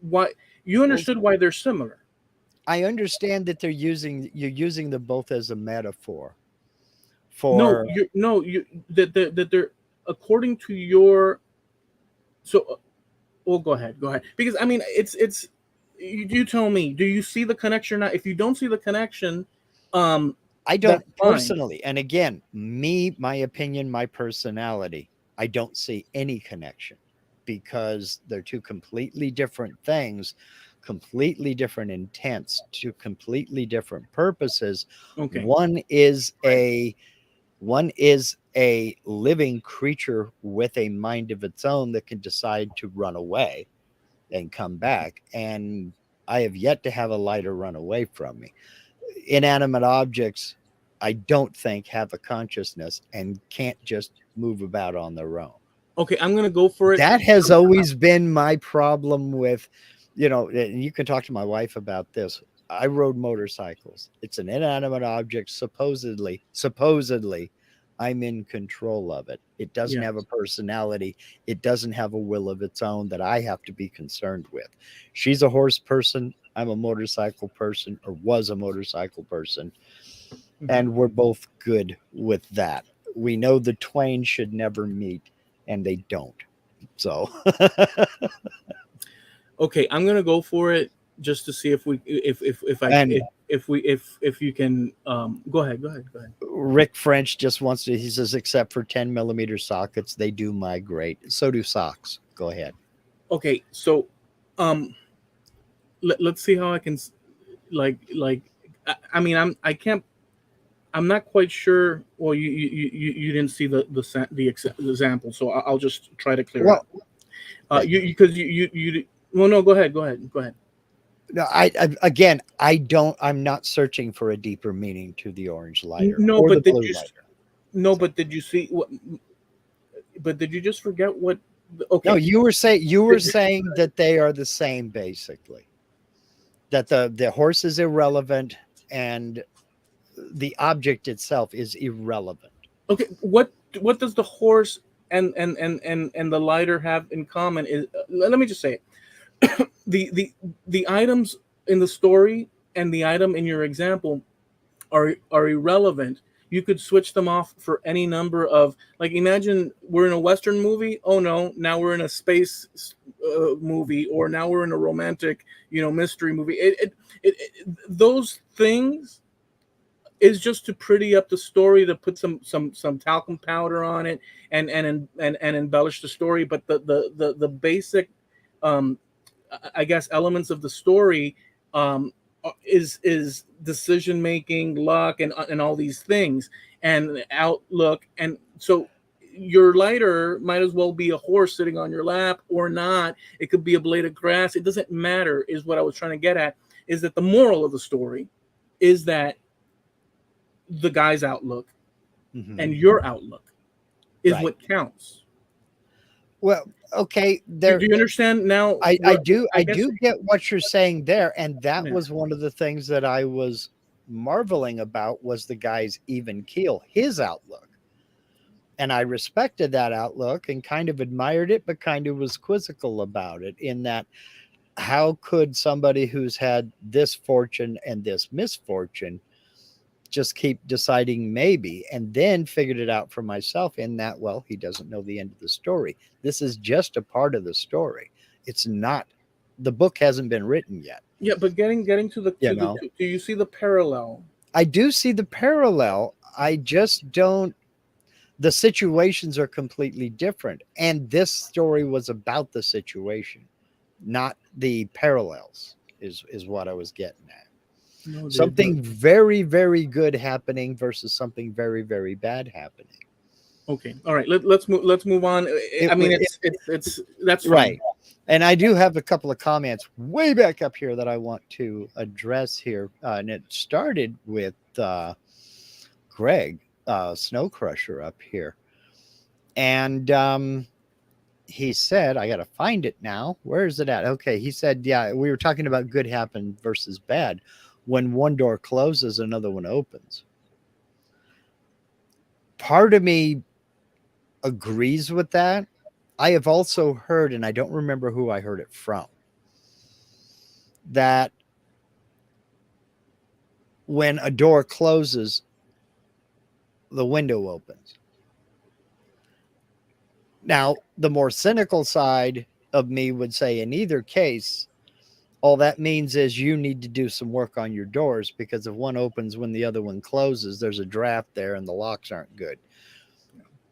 Why, you Well, understood why they're similar? I understand that you're using them both as a metaphor No, for. you that they're, according to your, so. Well, go ahead. Because I mean, it's you tell me. Do you see the connection or not? If you don't see the connection, I that's don't fine. personally, and again, my opinion, my personality, I don't see any connection, because they're 2 completely different things, completely different intents, 2 completely different purposes. Okay. One is Right. a living creature with a mind of its own that can decide to run away and come back. And I have yet to have a lighter run away from me. Inanimate objects, I don't think, have a consciousness and can't just move about on their own. Okay, I'm gonna go for it. That has always been my problem with, and you can talk to my wife about this. I rode motorcycles. It's an inanimate object. Supposedly, I'm in control of it. It doesn't Yes. have a personality. It doesn't have a will of its own that I have to be concerned with. She's a horse person. I'm a motorcycle person, or was a motorcycle person. Mhm. And we're both good with that. We know the twain should never meet, and they don't. So, Okay, I'm gonna go for it just to see if we if I and if we if you can go ahead, go ahead. Rick French just wants to, he says, except for 10 millimeter sockets, they do migrate. So do socks. Go ahead. Okay, so um let's see how I can like I mean, I can't, I'm not quite sure. Well, you didn't see the example, so I'll just try to clear it Well, up. You because you well, no, go ahead. no, again, I'm not searching for a deeper meaning to the orange lighter No, or the but did blue you lighter. no, So, but did you see what? But did you just forget what? no, Okay, you were did you, saying that they are the same, basically. That the horse is irrelevant and the object itself is irrelevant. okay, what does the horse and the lighter have in common? Is, let me just say it. The items in the story and the item in your example are irrelevant. You could switch them off for any number of, like, imagine we're in a western movie. Oh no, now we're in a space movie, or now we're in a romantic, mystery movie. Those things is just to pretty up the story, to put some talcum powder on it and embellish the story. But the basic um, I guess, elements of the story, is decision making, luck, and all these things, and outlook. And so your lighter might as well be a horse sitting on your lap or not. It could be a blade of grass. It doesn't matter, is what I was trying to get at. Is that the moral of the story? Is that the guy's outlook and your outlook is Right. what counts. Well, okay, Do you understand now? I do I guess, get what you're saying there, and that yeah. was one of the things that I was marveling about was the guy's even keel, his outlook. And I respected that outlook and kind of admired it, but kind of was quizzical about it in that how could somebody who's had this fortune and this misfortune just keep deciding maybe, and then figured it out for myself in that, well, he doesn't know the end of the story. This is just a part of the story. It's not, the book hasn't been written yet. Yeah, but getting to the, do you see the parallel? I do see the parallel. I just don't, the situations are completely different. And this story was about the situation, not the parallels, is what I was getting at. No, something very, very good happening versus something very, very bad happening. Okay, all right. Let's move on. I mean, it's that's fine. Right. And I do have a couple of comments way back up here that I want to address here, and it started with Greg Snow Crusher up here, and he said, I got to find it now. Where is it at? Okay, he said, yeah, we were talking about good happen versus bad. When one door closes, another one opens. Part of me agrees with that. I have also heard, and I don't remember who I heard it from, that when a door closes, the window opens. Now, the more cynical side of me would say in either case, all that means is you need to do some work on your doors, because if one opens when the other one closes, there's a draft there and the locks aren't good.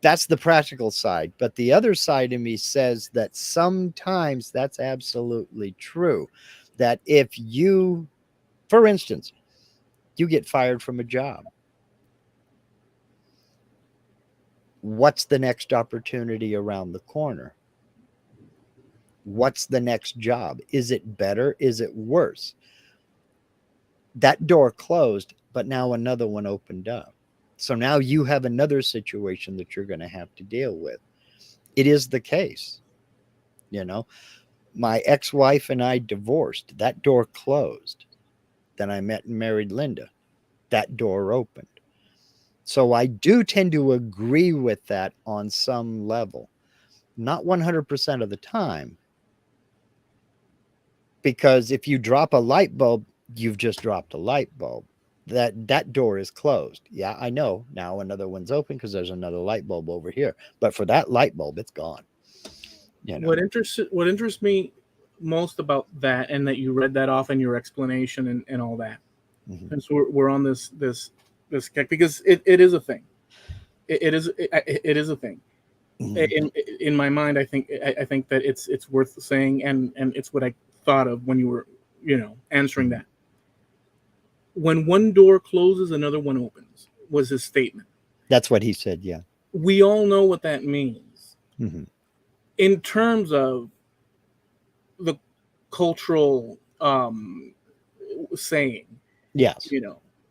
That's the practical side. But the other side of me says that sometimes that's absolutely true. That if you, for instance, you get fired from a job, what's the next opportunity around the corner? What's the next job? Is it better? Is it worse? That door closed, but now another one opened up. So now you have another situation that you're going to have to deal with. It is the case. You know, my ex-wife and I divorced. That door closed. Then I met and married Linda. That door opened. So I do tend to agree with that on some level. Not 100% of the time. Because if you drop a light bulb, you've just dropped a light bulb. That door is closed. Yeah, I know. Now another one's open because there's another light bulb over here. But for that light bulb, it's gone. You know? What interests me most about that, and that you read that off in your explanation and all that. Mm-hmm. And so we're on this kick, because it is a thing. It is a thing. Mm-hmm. In my mind, I think that it's worth saying, and it's what I thought of when you were, answering that. When one door closes, another one opens, was his statement. That's what he said, yeah. We all know what that means. Mm-hmm. In terms of the cultural saying. Yes.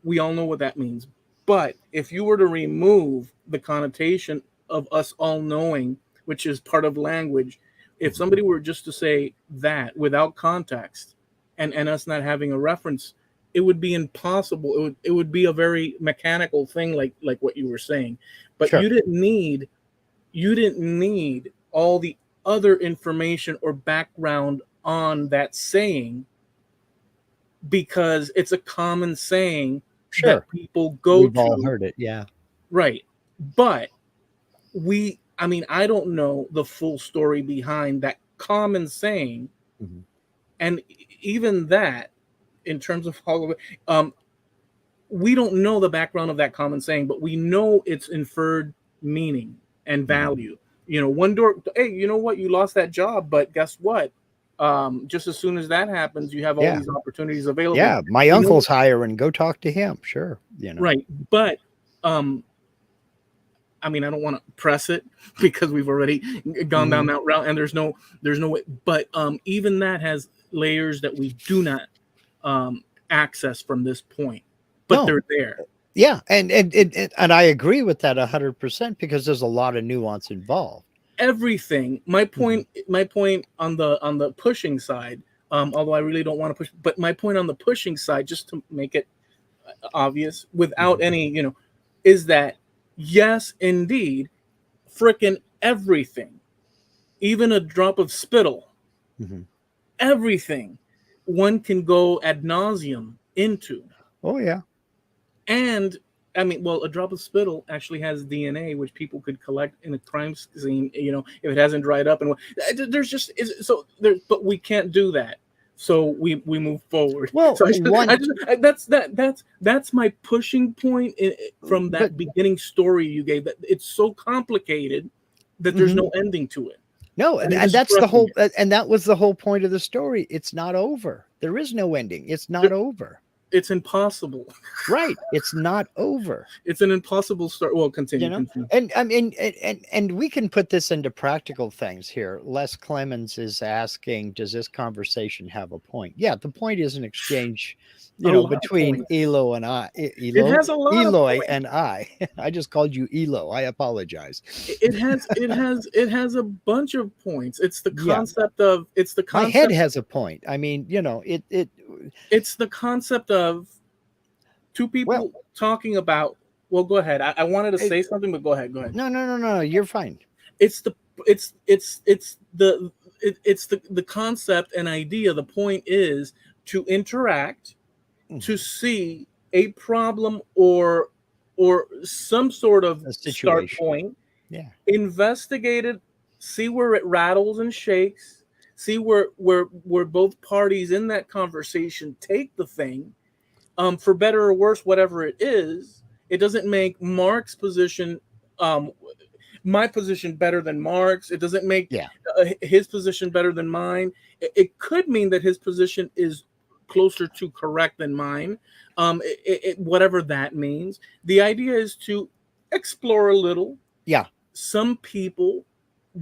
We all know what that means. But if you were to remove the connotation of us all knowing, which is part of language, if somebody were just to say that without context and us not having a reference, it would be impossible. It would be a very mechanical thing, like what you were saying. But sure. You didn't need all the other information or background on that saying, because it's a common saying sure. that people go We've to. All heard it, yeah. Right. But I don't know the full story behind that common saying. Mm-hmm. And even that, in terms of all of it, we don't know the background of that common saying, but we know its inferred meaning and value. Mm-hmm. One door, hey, you know what? You lost that job, but guess what? Just as soon as that happens, you have all Yeah. these opportunities available. Yeah. My You know, uncle's hiring. Go talk to him. Sure. right? But I mean, I don't want to press it because we've already gone down that route, and there's no way. But even that has layers that we do not access from this point, but No. they're there. Yeah. And I agree with that 100% because there's a lot of nuance involved. Everything. My point on the pushing side, although I really don't want to push, but my point on the pushing side, just to make it obvious without any, is that yes, indeed, frickin' everything, even a drop of spittle, everything one can go ad nauseum into. Oh, yeah. And I mean, well, a drop of spittle actually has DNA, which people could collect in a crime scene, if it hasn't dried up. And there's just so there, but we can't do that. So we move forward. Well, so that's my pushing point from that beginning story you gave. That it's so complicated that there's no ending to it. No, and that's the whole, and that was the whole point of the story. It's not over. There is no ending. It's not over. It's impossible. Right. It's not over. It's an impossible story. Well, continue. And I mean, and we can put this into practical things here. Les Clemens is asking, does this conversation have a point? Yeah, the point is an exchange, between Elo and I. It has a lot Eloy of and I. I just called you Elo. I apologize. It has a bunch of points. It's the concept of my head has a point. I mean, it's the concept of two people talking about. Well, go ahead. I wanted to say something, but go ahead. No. You're fine. It's the concept and idea. The point is to interact, to see a problem or some sort of start point. Yeah. Investigate it, see where it rattles and shakes, see where both parties in that conversation take the thing, for better or worse, whatever it is. It doesn't make Mark's position, my position, better than Mark's. It doesn't make his position better than mine. It could mean that his position is closer to correct than mine. Whatever that means. The idea is to explore a little. Yeah. Some people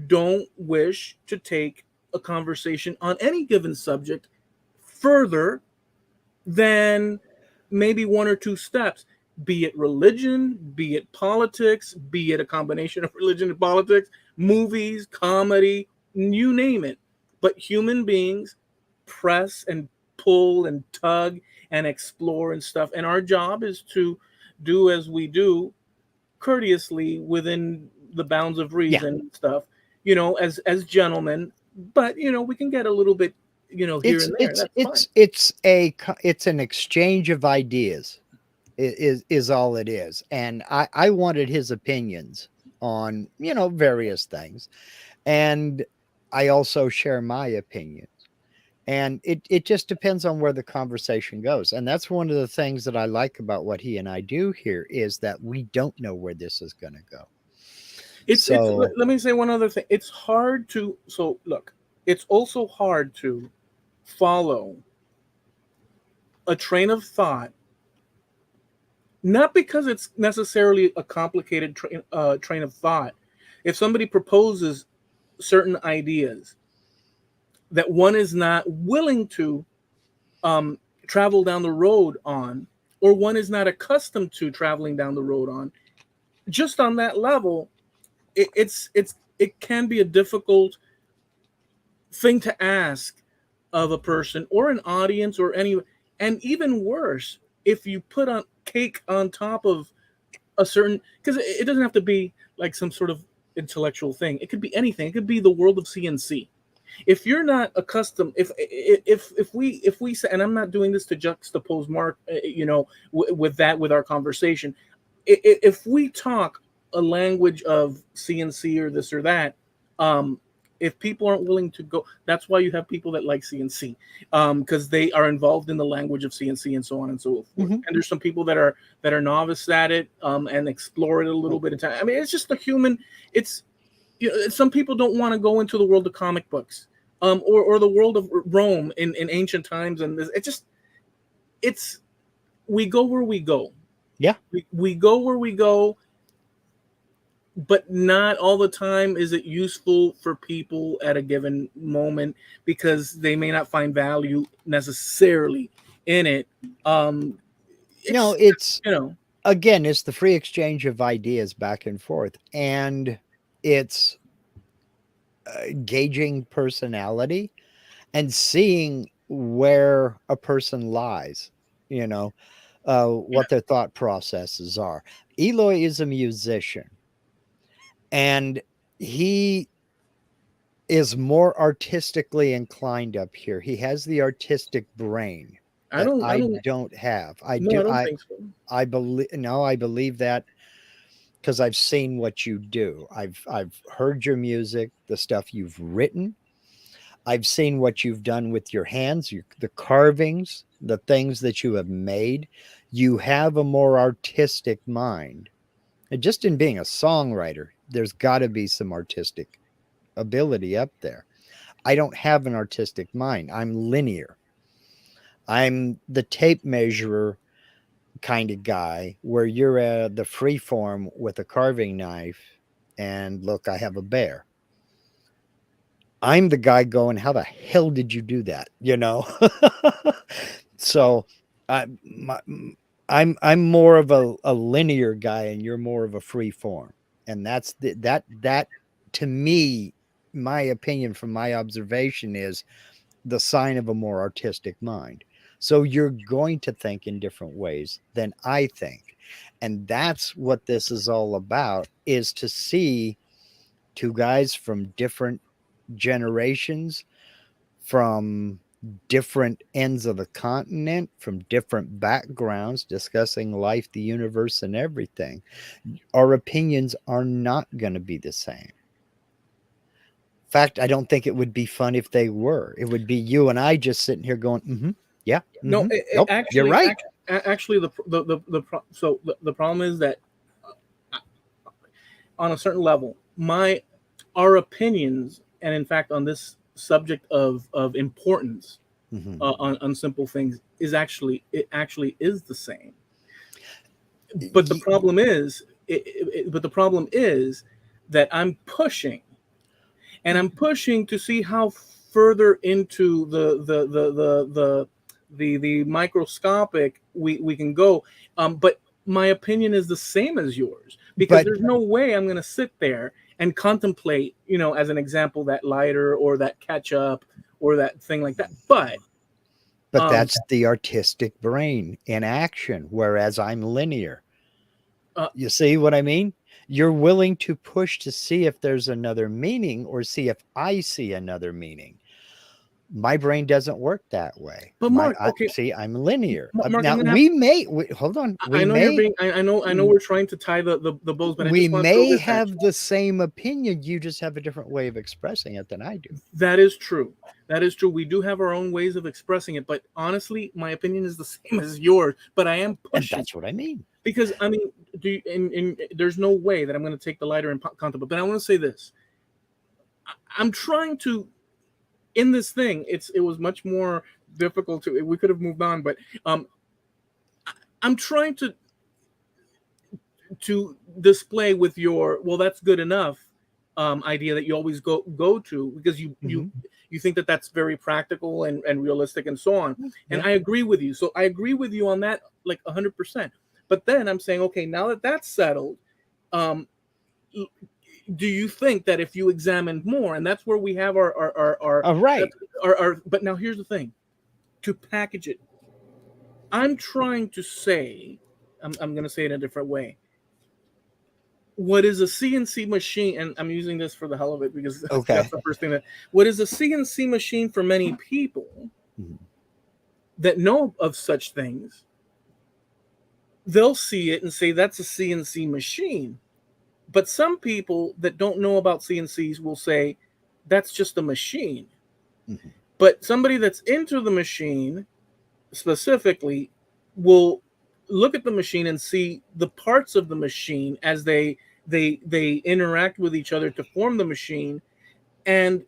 don't wish to take a conversation on any given subject further than maybe one or two steps, be it religion, be it politics, be it a combination of religion and politics, movies, comedy, you name it. But human beings press and pull and tug and explore and stuff. And our job is to do as we do, courteously, within the bounds of reason and stuff, as gentlemen. But we can get a little bit, here and there. It's an exchange of ideas, is all it is. And I wanted his opinions on various things, and I also share my opinions. And it just depends on where the conversation goes. And that's one of the things that I like about what he and I do here, is that we don't know where this is going to go. Let me say one other thing. It's hard to, it's also hard to follow a train of thought, not because it's necessarily a complicated train of thought. If somebody proposes certain ideas that one is not willing to travel down the road on, or one is not accustomed to traveling down the road on, just on that level, it can be a difficult thing to ask of a person or an audience or any, and even worse, if you put on cake on top of a certain, because it doesn't have to be like some sort of intellectual thing. It could be anything. It could be the world of CNC. If you're not accustomed, if we say, and I'm not doing this to juxtapose Mark, with our conversation, if we talk a language of CNC or this or that, if people aren't willing to go, that's why you have people that like CNC, because they are involved in the language of CNC and so on and so forth. Mm-hmm. And there's some people that are novice at it, and explore it a little bit of time. I mean, it's just a human. It's some people don't want to go into the world of comic books. or the world of Rome in ancient times, and it's we go where we go. Yeah. We go where we go, but not all the time is it useful for people at a given moment because they may not find value necessarily in it. No, It's it's you know again, it's the free exchange of ideas back and forth, and it's gauging personality and seeing where a person lies, you know, yeah. what their thought processes are. Eloy is a musician, and he is more artistically inclined up here. He has the artistic brain I that don't I I don't don't have. I no, I do. don't think so. I believe no. I believe that because I've seen what you do. I've heard your music, the stuff you've written. I've seen what you've done with your hands, the carvings, the things that you have made. You have a more artistic mind. And just in being a songwriter, there's got to be some artistic ability up there. I don't have an artistic mind. I'm linear. I'm the tape measurer kind of guy where you're the free form with a carving knife and look, I have a bear. I'm the guy going, how the hell did you do that? You know? So I, my, I'm more of a linear guy and you're more of a free form. And that to me, my opinion from my observation is the sign of a more artistic mind. So you're going to think in different ways than I think. And that's what this is all about, is to see two guys from different generations, from different ends of the continent, from different backgrounds, discussing life, the universe, and everything. Our opinions are not going to be the same. In fact, I don't think it would be fun if they were. It would be you and I just sitting here going, mm-hmm, yeah, No, mm-hmm, nope, you're right. actually, the problem is that on a certain level, my our opinions, and in fact, on this subject of importance, Mm-hmm. on simple things, it actually is the same. But the problem is that I'm pushing to see how further into the microscopic we can go. But my opinion is the same as yours because But there's no way I'm going to sit there and contemplate, as an example, that lighter or that ketchup or that thing like that. but Um, that's the artistic brain in action, whereas I'm linear. uh, You see what I mean? You're willing to push to see if there's another meaning or see if I see another meaning. My brain doesn't work that way. but Mark, okay, See, I'm linear. Mark, I'm Now gonna have. hold on. I know you're being. I know we're trying to tie the bows, but I We just want to throw may this at you. have the same opinion. You just have a different way of expressing it than I do. That is true. That is true. We do have our own ways of expressing it, but honestly, my opinion is the same as yours. But I am And pushing that's what I mean. because I mean, there's no way that I'm going to take the lighter and contemplate. But I want to say this: I'm trying to in this thing. It was much more difficult to. We could have moved on, but I'm trying to display with your well, that's good enough idea that you always go to because you think that that's very practical and realistic and so on. And Yeah. I agree with you. So I agree with you on that like 100%. But then I'm saying, okay, now that that's settled, um, do you think that if you examined more, and that's where we have All right. our but now here's the thing, to package it, I'm trying to say, I'm going to say it in a different way. What is a CNC machine? And I'm using this for the hell of it because Okay. that's the first thing that. What is a CNC machine for many people Mhm. that know of such things? They'll see it and say that's a CNC machine. But some people that don't know about CNCs will say that's just a machine. Mhm. But somebody that's into the machine specifically will look at the machine and see the parts of the machine as they interact with each other to form the machine, and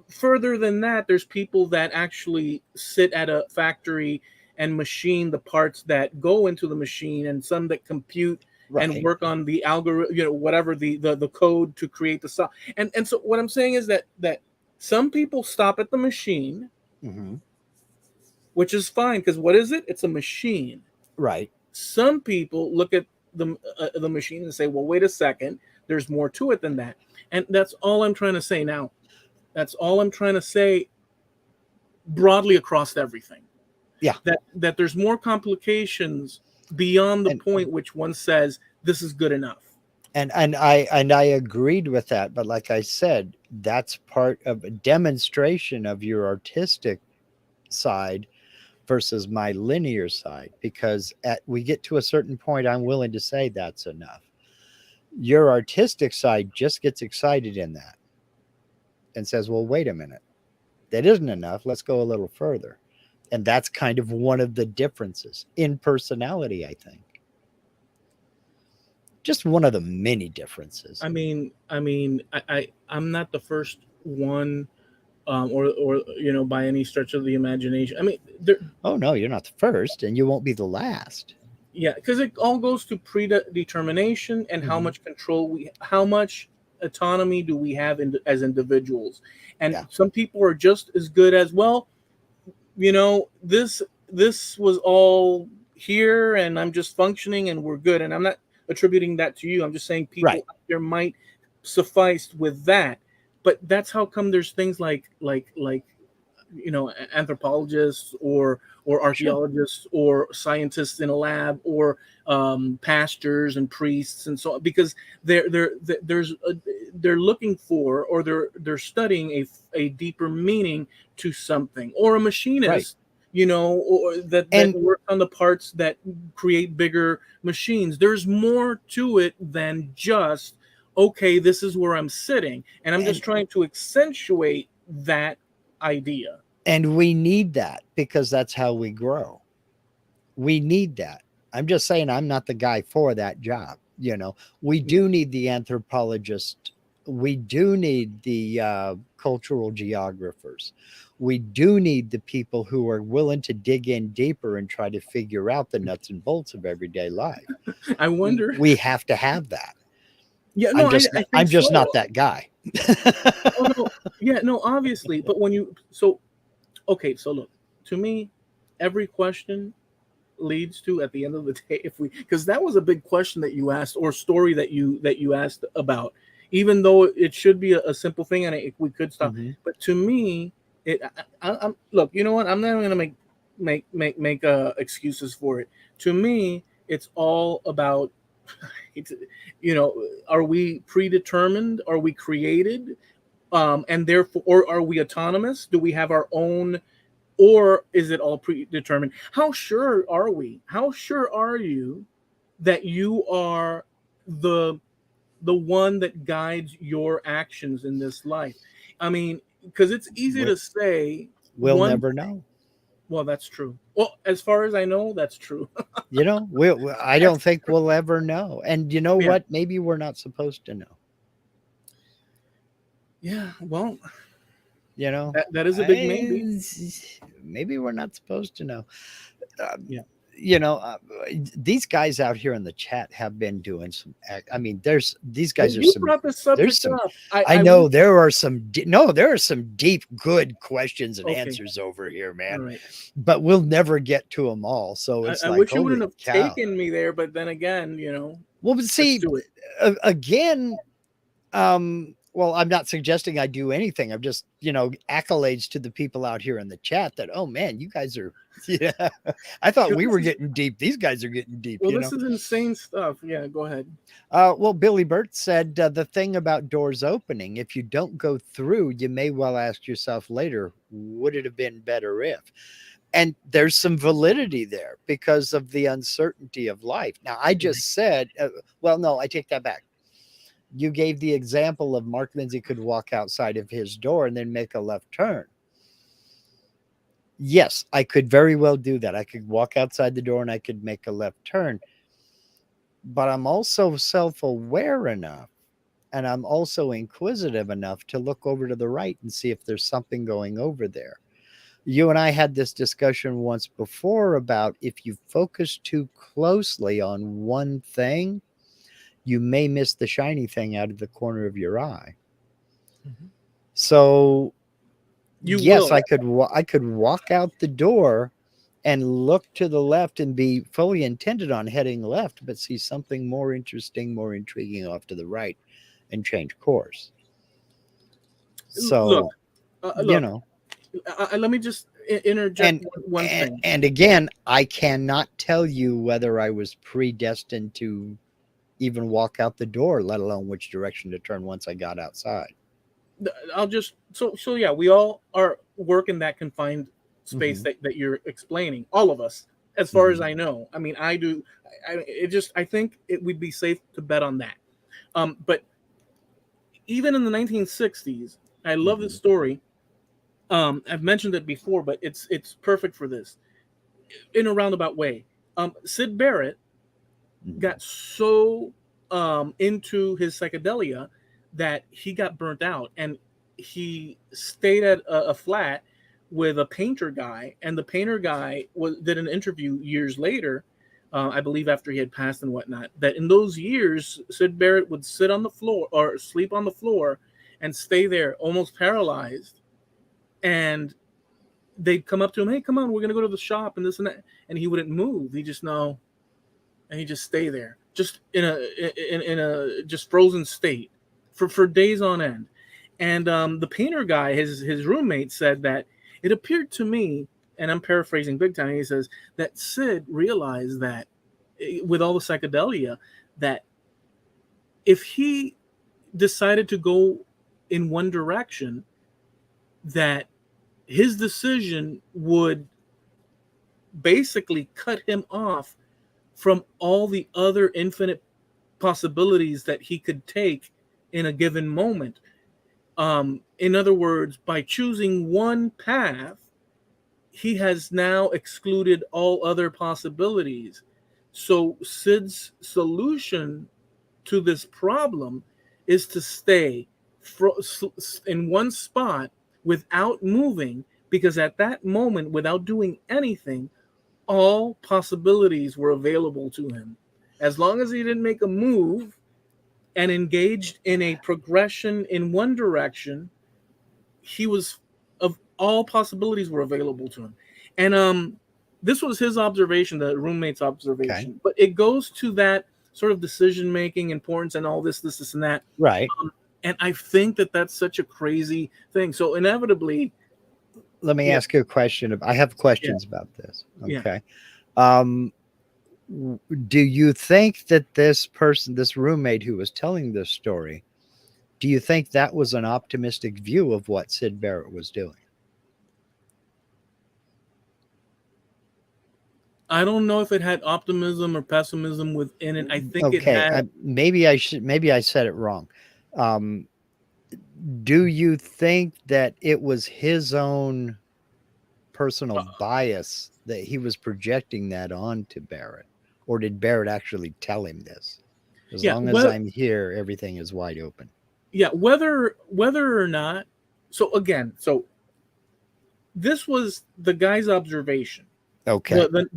further than that, there's people that actually sit at a factory and machine the parts that go into the machine, and some that compute and Right. work on the algorithm, whatever the code to create the sound. And so what I'm saying is that some people stop at the machine, Hmm. which is fine, because what is it? It's a machine. Right. Some people look at the machine and say, well, wait a second, there's more to it than that. And that's all I'm trying to say now. That's all I'm trying to say broadly across everything. Yeah. That there's more complications beyond the And point which one says this is good enough. I agreed with that, but like I said, that's part of a demonstration of your artistic side versus my linear side, because we get to a certain point, I'm willing to say that's enough. Your artistic side just gets excited in that and says, well, wait a minute, that isn't enough, let's go a little further. And that's kind of one of the differences in personality, I think. Just one of the many differences. I'm not the first one, or by any stretch of the imagination. I mean, there, Oh no, you're not the first, and you won't be the last. yeah, because it all goes to predetermination and Mm-hmm. how much autonomy do we have as individuals. And Yeah. some people are just as good as, well, this was all here, and I'm just functioning, and we're good. And I'm not attributing that to you. I'm just saying people Right. out there might suffice with that. But that's how come there's things like anthropologists or Sure. archaeologists or scientists in a lab, or pastors and priests and so on, because they're looking for, or they're studying a deeper meaning to something, or a Right. machinist, or that And works on the parts that create bigger machines. There's more to it than just, okay, this is where I'm sitting, and I'm just and trying to accentuate that idea. and we need that because that's how we grow. We need that. I'm just saying I'm not the guy for that job. We Yeah. do need the anthropologist. We do need the cultural geographers. We do need the people who are willing to dig in deeper and try to figure out the nuts and bolts of everyday life. I wonder. We have to have that. Yeah, I'm no, just I think I'm just not so. that guy. Oh no, yeah, no, obviously. But when you so okay, so look, to me, every question leads to, at the end of the day, if we, because that was a big question that you asked, or story that you asked about, even though it should be a simple thing, and we could stop. Hmm. But to me, I'm look, you know what, I'm not even gonna make excuses for it. To me, it's all about it's, are we predetermined, are we created, and therefore, or are we autonomous, do we have our own, or is it all predetermined? How sure are we? How sure are you that you are the the one that guides your actions in this life? I mean, because it's easy We- to say We'll one. never know. Well, that's true. Well, as far as I know, that's true. I That's don't think we'll ever know. And you know yeah, what? Maybe we're not supposed to know. yeah. Well, You know, that is a big maybe. I, maybe we're not supposed to know. Uh, Yeah. you know, uh, these guys out here in the chat have been doing some. I mean, there's these Well, guys are you some. brought the There's subject some. up. I I know wish. there are some. No, there are some deep, good questions and Okay. answers over here, All man. right. But we'll never get to them all. So it's I like, wish you wouldn't holy have cow. taken me there, but then again, Well, but let's see, do it. again, well, I'm not suggesting I do anything. I'm just, accolades to the people out here in the chat that, oh man, you guys are, yeah, I thought we This were is getting deep. These guys are getting deep, Well, this is insane stuff. Yeah, go ahead. Well, Billy Burt said the thing about doors opening, if you don't go through, you may well ask yourself later, would it have been better if? And there's some validity there because of the uncertainty of life. Now, I Mhm. just said, well, no, I take that back. You gave the example of Mark Lindsay could walk outside of his door and then make a left turn. Yes, I could very well do that. I could walk outside the door and I could make a left turn. But I'm also self aware enough and I'm also inquisitive enough to look over to the right and see if there's something going over there. You and I had this discussion once before about if you focus too closely on one thing, you may miss the shiny thing out of the corner of your eye. Mhm. So, You yes, will. I could walk out the door and look to the left and be fully intended on heading left, but see something more interesting, more intriguing off to the right and change course. Look, So, you look. know, Let me just interject and one thing. and again, I cannot tell you whether I was predestined to even walk out the door, let alone which direction to turn once I got outside. I'll just so yeah, we all are work in that confined space Mm-hmm. that you're explaining. All of us, as far as Mm-hmm. I know. I mean, I do. I think it would be safe to bet on that. But even in the 1960s, I love this Mm-hmm. story. I've mentioned it before, but it's perfect for this in a roundabout way. Sid Barrett Mm-hmm. got so into his psychedelia that he got burnt out, and he stayed at a flat with a painter guy, and the painter guy did an interview years later, I believe after he had passed and whatnot, that in those years Sid Barrett would sit on the floor or sleep on the floor and stay there almost paralyzed, and they'd come up to him, hey, come on, we're gonna go to the shop and this and that, and he wouldn't move. He just no, and he just stay there, just in a just frozen state for days on end. And the painter guy, his roommate, said that it appeared to me, and I'm paraphrasing big time. He says that Sid realized that with all the psychedelia, that if he decided to go in one direction, that his decision would basically cut him off from all the other infinite possibilities that he could take in a given moment. In other words, by choosing one path, he has now excluded all other possibilities. So Sid's solution to this problem is to stay in one spot without moving, because at that moment, without doing anything, all possibilities were available to him. As long as he didn't make a move and engaged in a progression in one direction, he was of all possibilities were available to him. And this was his observation, the roommate's Okay. observation. But it goes to that sort of decision making, importance, and all this, and that. Right. And I think that that's such a crazy thing. So inevitably, Let me yeah, ask you a question. I have yeah, questions about this. yeah. Okay. Um, do you think that this person, this roommate who was telling this story, do you think that was an optimistic view of what Sid Barrett was doing? I don't know if it had optimism or pessimism within it. I think it Okay, had. maybe I said it wrong. Um, do you think that it was his own personal bias that he was projecting that onto Barrett, or did Barrett actually tell him this? As Yeah, long as well, I'm here, everything is wide open. yeah, whether or not. So again, so this was the guy's observation. Okay. The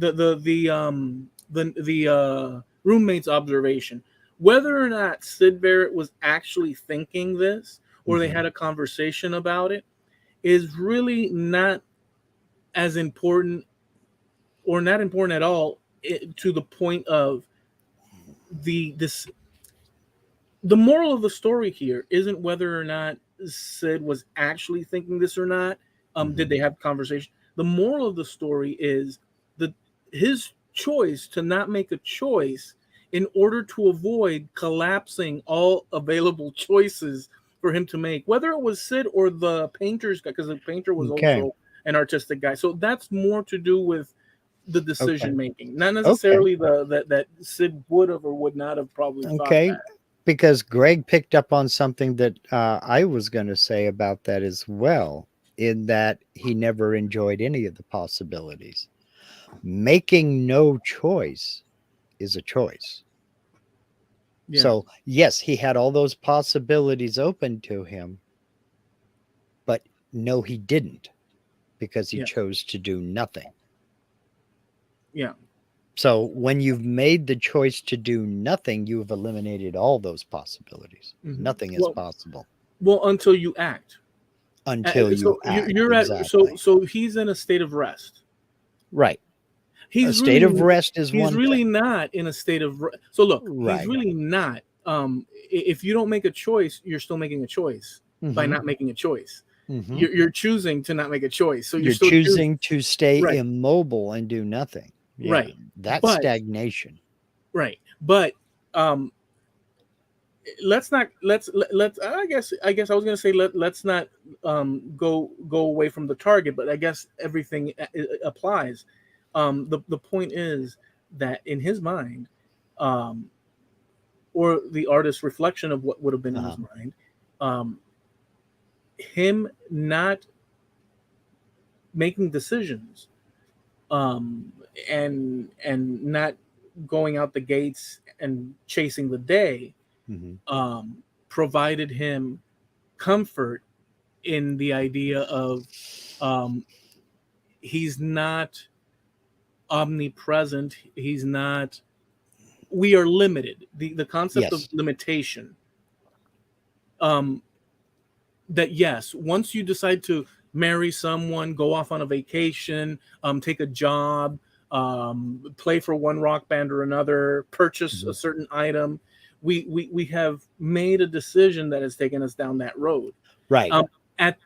roommate's observation. Whether or not Sid Barrett was actually thinking this, or they Hmm. had a conversation about it, is really not as important, or not important at all, to the point of this. The moral of the story here isn't whether or not Sid was actually thinking this or not. Did Hmm. they have conversation? The moral of the story is the his choice to not make a choice in order to avoid collapsing all available choices for him to make, whether it was Sid or the painter's guy, because the painter was Okay. also an artistic guy. So that's more to do with the Okay. decision making, not Okay. necessarily that Sid would have or would not have probably thought Okay. that. Because Greg picked up on something that I was going to say about that as well, in that he never enjoyed any of the possibilities. Making no choice is a choice. Yeah. So, yes, he had all those possibilities open to him, but no, he didn't, because he Yeah. chose to do nothing. Yeah. So, when you've made the choice to do nothing, you have eliminated all those possibilities. Hmm. Nothing is Well, possible until you act. until you So act. you're at Exactly. so he's in a state of rest. Right. A He's state of really rest is he's one really thing. not in a state of so look, he's Right. really not. If you don't make a choice, you're still making a choice by Mm-hmm. not making a choice. Mm-hmm. You're choosing to not make a choice, so you're You're still choosing. choosing to stay Right. immobile and do nothing. Yeah. Right. That's But stagnation. right. But um let's not let's I guess I was going to say let's not go away from the target, but I guess everything applies. The point is that in his mind, um or the artist's reflection of what would have been in Uh-huh. his mind, um him not making decisions, um and not going out the gates and chasing the day, Mm-hmm. um provided him comfort in the idea of, um, he's not omnipresent. He's not. We are limited. The concept of Yes. limitation. Um, that yes, once you decide to marry someone, go off on a vacation, take a job, play for one rock band or another, purchase Mm-hmm. a certain item, we have made a decision that has taken us down that road, Right. um, at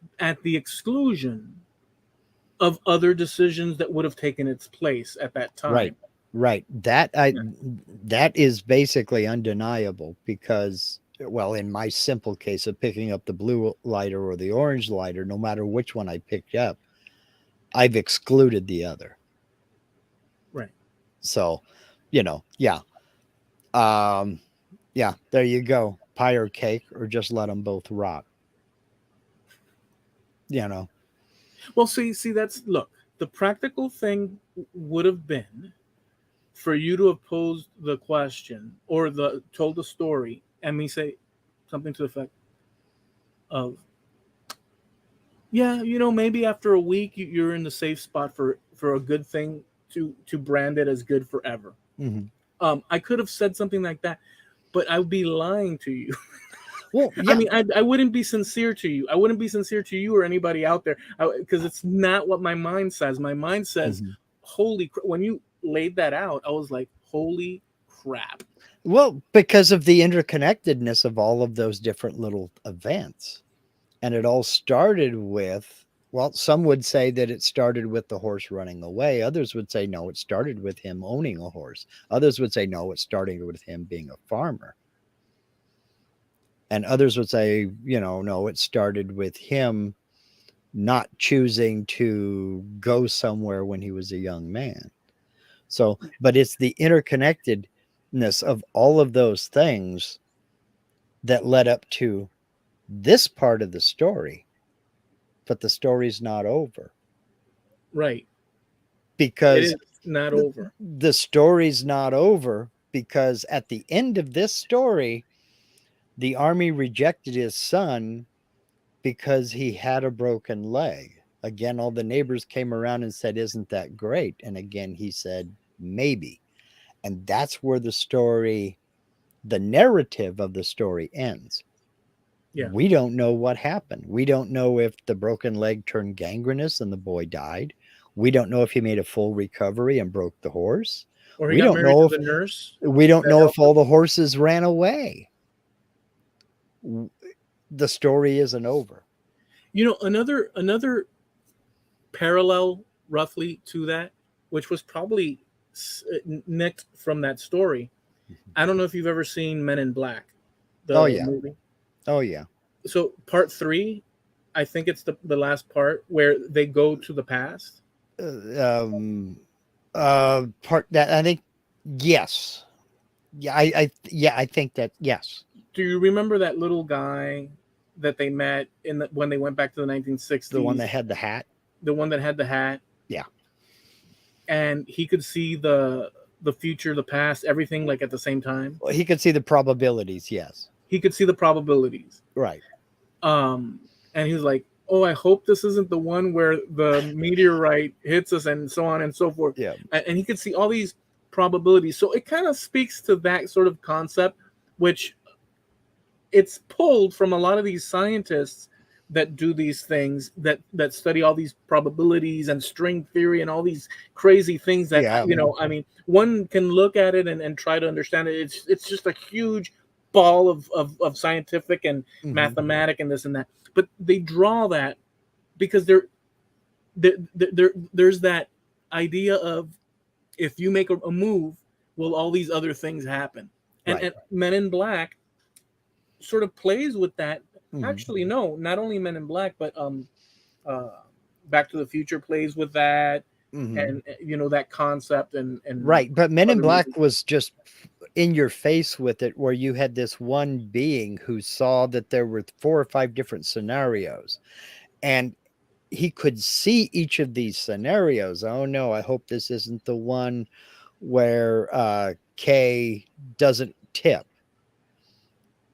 the exclusion of other decisions that would have taken its place at that Right. time. Right. Yeah. That is basically undeniable because, well, in my simple case of picking up the blue lighter or the orange lighter, no matter which one I picked up, I've excluded the other. Right. So, yeah. Um, yeah, there you go. Pie or cake, or just let them both rot. You know. Well, see, that's look. The practical thing would have been for you to have posed the question or the told the story, and me say something to the effect of, yeah, maybe after a week you're in the safe spot for a good thing to brand it as good forever. Mhm. I could have said something like that, but I would be lying to you. Well, I yeah. mean, I wouldn't be sincere to you. I wouldn't be sincere to you or anybody out there, because it's not what my mind says. My mind says, Mhm. "Holy!" When you laid that out, I was like, "Holy crap!" Well, because of the interconnectedness of all of those different little events. And it all started with, well, some would say that it started with the horse running away. Others would say, no, it started with him owning a horse. Others would say, no, it started with him being a farmer. And others would say, no, it started with him not choosing to go somewhere when he was a young man. So, but it's the interconnectedness of all of those things that led up to this part of the story, but the story's not over Right? It because is not the, over. the story's not over because at the end of this story, the army rejected his son because he had a broken leg. Again, all the neighbors came around and said, "Isn't that great?" And again, he said, "Maybe." And that's where the narrative of the story ends. Yeah. We don't know what happened. We don't know if the broken leg turned gangrenous and the boy died. We don't know if he made a full recovery and broke the horse. Or he We got don't married know to if the nurse we don't that know if helped him. all the horses ran away. The story isn't over. Another parallel, roughly to that, which was probably nicked from that story. I don't know if you've ever seen Men in Black, Oh the yeah. movie. Oh yeah. So part three, I think it's the last part where they go to the past. Um part that I think yes. Yeah, I think that yes. Do you remember that little guy that they met when they went back to the The one 1960s? that had the hat. The one that had the hat, Yeah. and he could see the the future, the past, everything like at the same time. Well, he could see the probabilities. Yes. He could see the probabilities. Right. Um, and he was like, "Oh, I hope this isn't the one where the meteorite hits us and so on and so forth." Yeah. And he could see all these probabilities. So it kind of speaks to that sort of concept, which it's pulled from a lot of these scientists that do these things that study all these probabilities and string theory and all these crazy things that Yeah. I mean, one can look at it and try to understand it. It's just a huge ball of scientific and Mhm. mathematic and this and that, but they draw that because there's that idea of, if you make a move, will all these other things happen. Right. And Men in Black sort of plays with that. Mhm. Actually, no, not only Men in Black, but uh, Back to the Future plays with that, Mhm. and that concept and Right. But Men in other Black movies. was just in your face with it, where you had this one being who saw that there were 4 or 5 different scenarios, and he could see each of these scenarios. Oh no, I hope this isn't the one where Kay doesn't tip.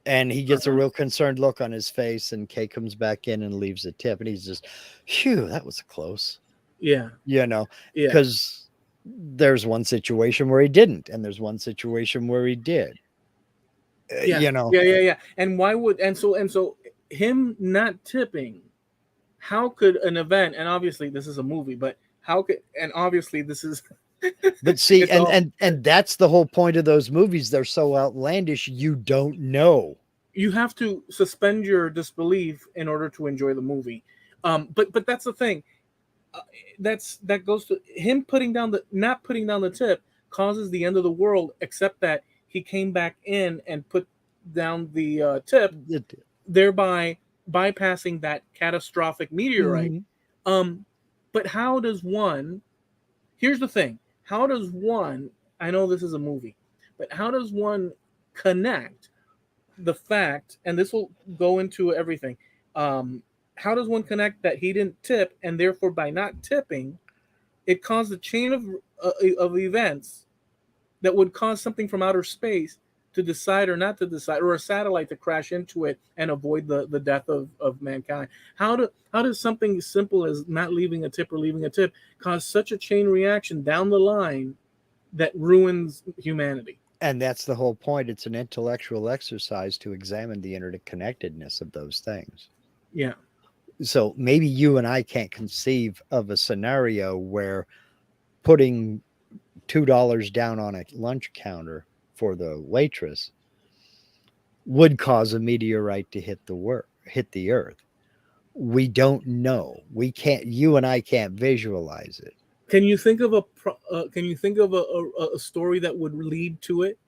And he gets a real concerned look on his face, and Kay comes back in and leaves a tip, and he's just, phew, that was close. Yeah, You know, yeah, because there's one situation where he didn't, and there's one situation where he did. yeah, You know, yeah. And why would and so him not tipping? How could an event? And obviously, this is a movie, but how could? And obviously, this is but see, it's all. and that's the whole point of those movies. They're so outlandish, you don't know. You have to suspend your disbelief in order to enjoy the movie. But that's the thing. Uh, that goes to him putting down the not putting down the tip causes the end of the world. Except that he came back in and put down the tip, thereby bypassing that catastrophic meteorite. Mhm. But how does one? Here's the thing: how does one? I know this is a movie, but how does one connect the fact, and this will go into everything. How does one connect that he didn't tip, and therefore by not tipping, it caused a chain of events that would cause something from outer space to decide or not to decide, or a satellite to crash into it and avoid the death of mankind? How does something as simple as not leaving a tip or leaving a tip cause such a chain reaction down the line that ruins humanity? And that's the whole point. It's an intellectual exercise to examine the interconnectedness of those things. Yeah. So maybe you and I can't conceive of a scenario where putting $2 down on a lunch counter for the waitress would cause a meteorite to hit the earth. We don't know. We can't. You and I can't visualize it. Can you think of a story that would lead to it?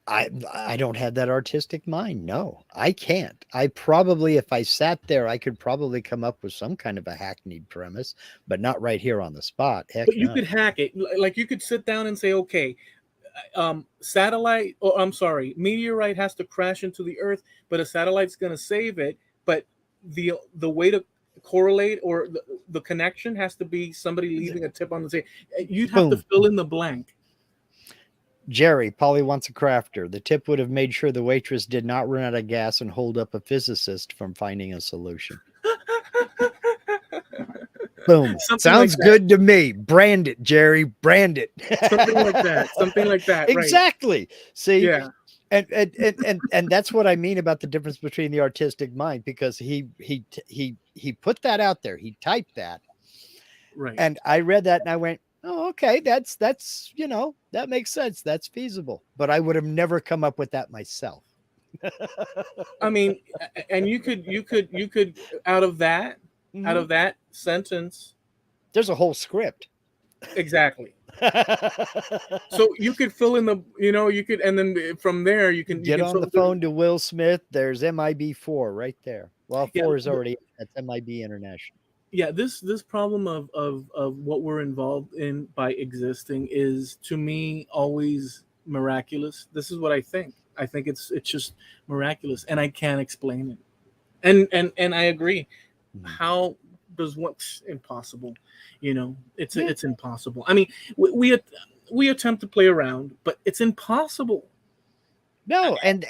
I don't have that artistic mind. No, I can't. I probably, if I sat there, I could probably come up with some kind of a hackneyed premise, but not right here on the spot. Heck But you no. could hack it. Like you could sit down and say, okay, satellite, or I'm sorry, meteorite has to crash into the Earth, but a satellite's going to save it. But the way to correlate, or the connection has to be somebody leaving a tip on the table. You'd have to Boom. fill in the blank. Jerry, Polly wants a crafter. The tip would have made sure the waitress did not run out of gas and hold up a physicist from finding a solution. Boom. Something like Sounds that. good to me. Brand it, Jerry. Brand it. Something like that. Something like that. Right. Exactly. See, Yeah. and that's what I mean about the difference between the artistic mind, because he put that out there. He typed that. Right. And I read that and I went, "Oh, okay, that's that makes sense. That's feasible." But I would have never come up with that myself. I mean, and you could out of that sentence. There's a whole script. Exactly. So you could fill in you could, and then from there you Get can on fill the phone to Will Smith. There's MIB4 right there. Well, yeah, 4 is already, that's MIB International. yeah. This problem of what we're involved in by existing is, to me, always miraculous. This is what I think. I think it's just miraculous, and I can't explain it. And I agree. Mhm. How does what's impossible? It's Yeah. it's impossible. I mean, we we attempt to play around, but it's impossible. No, and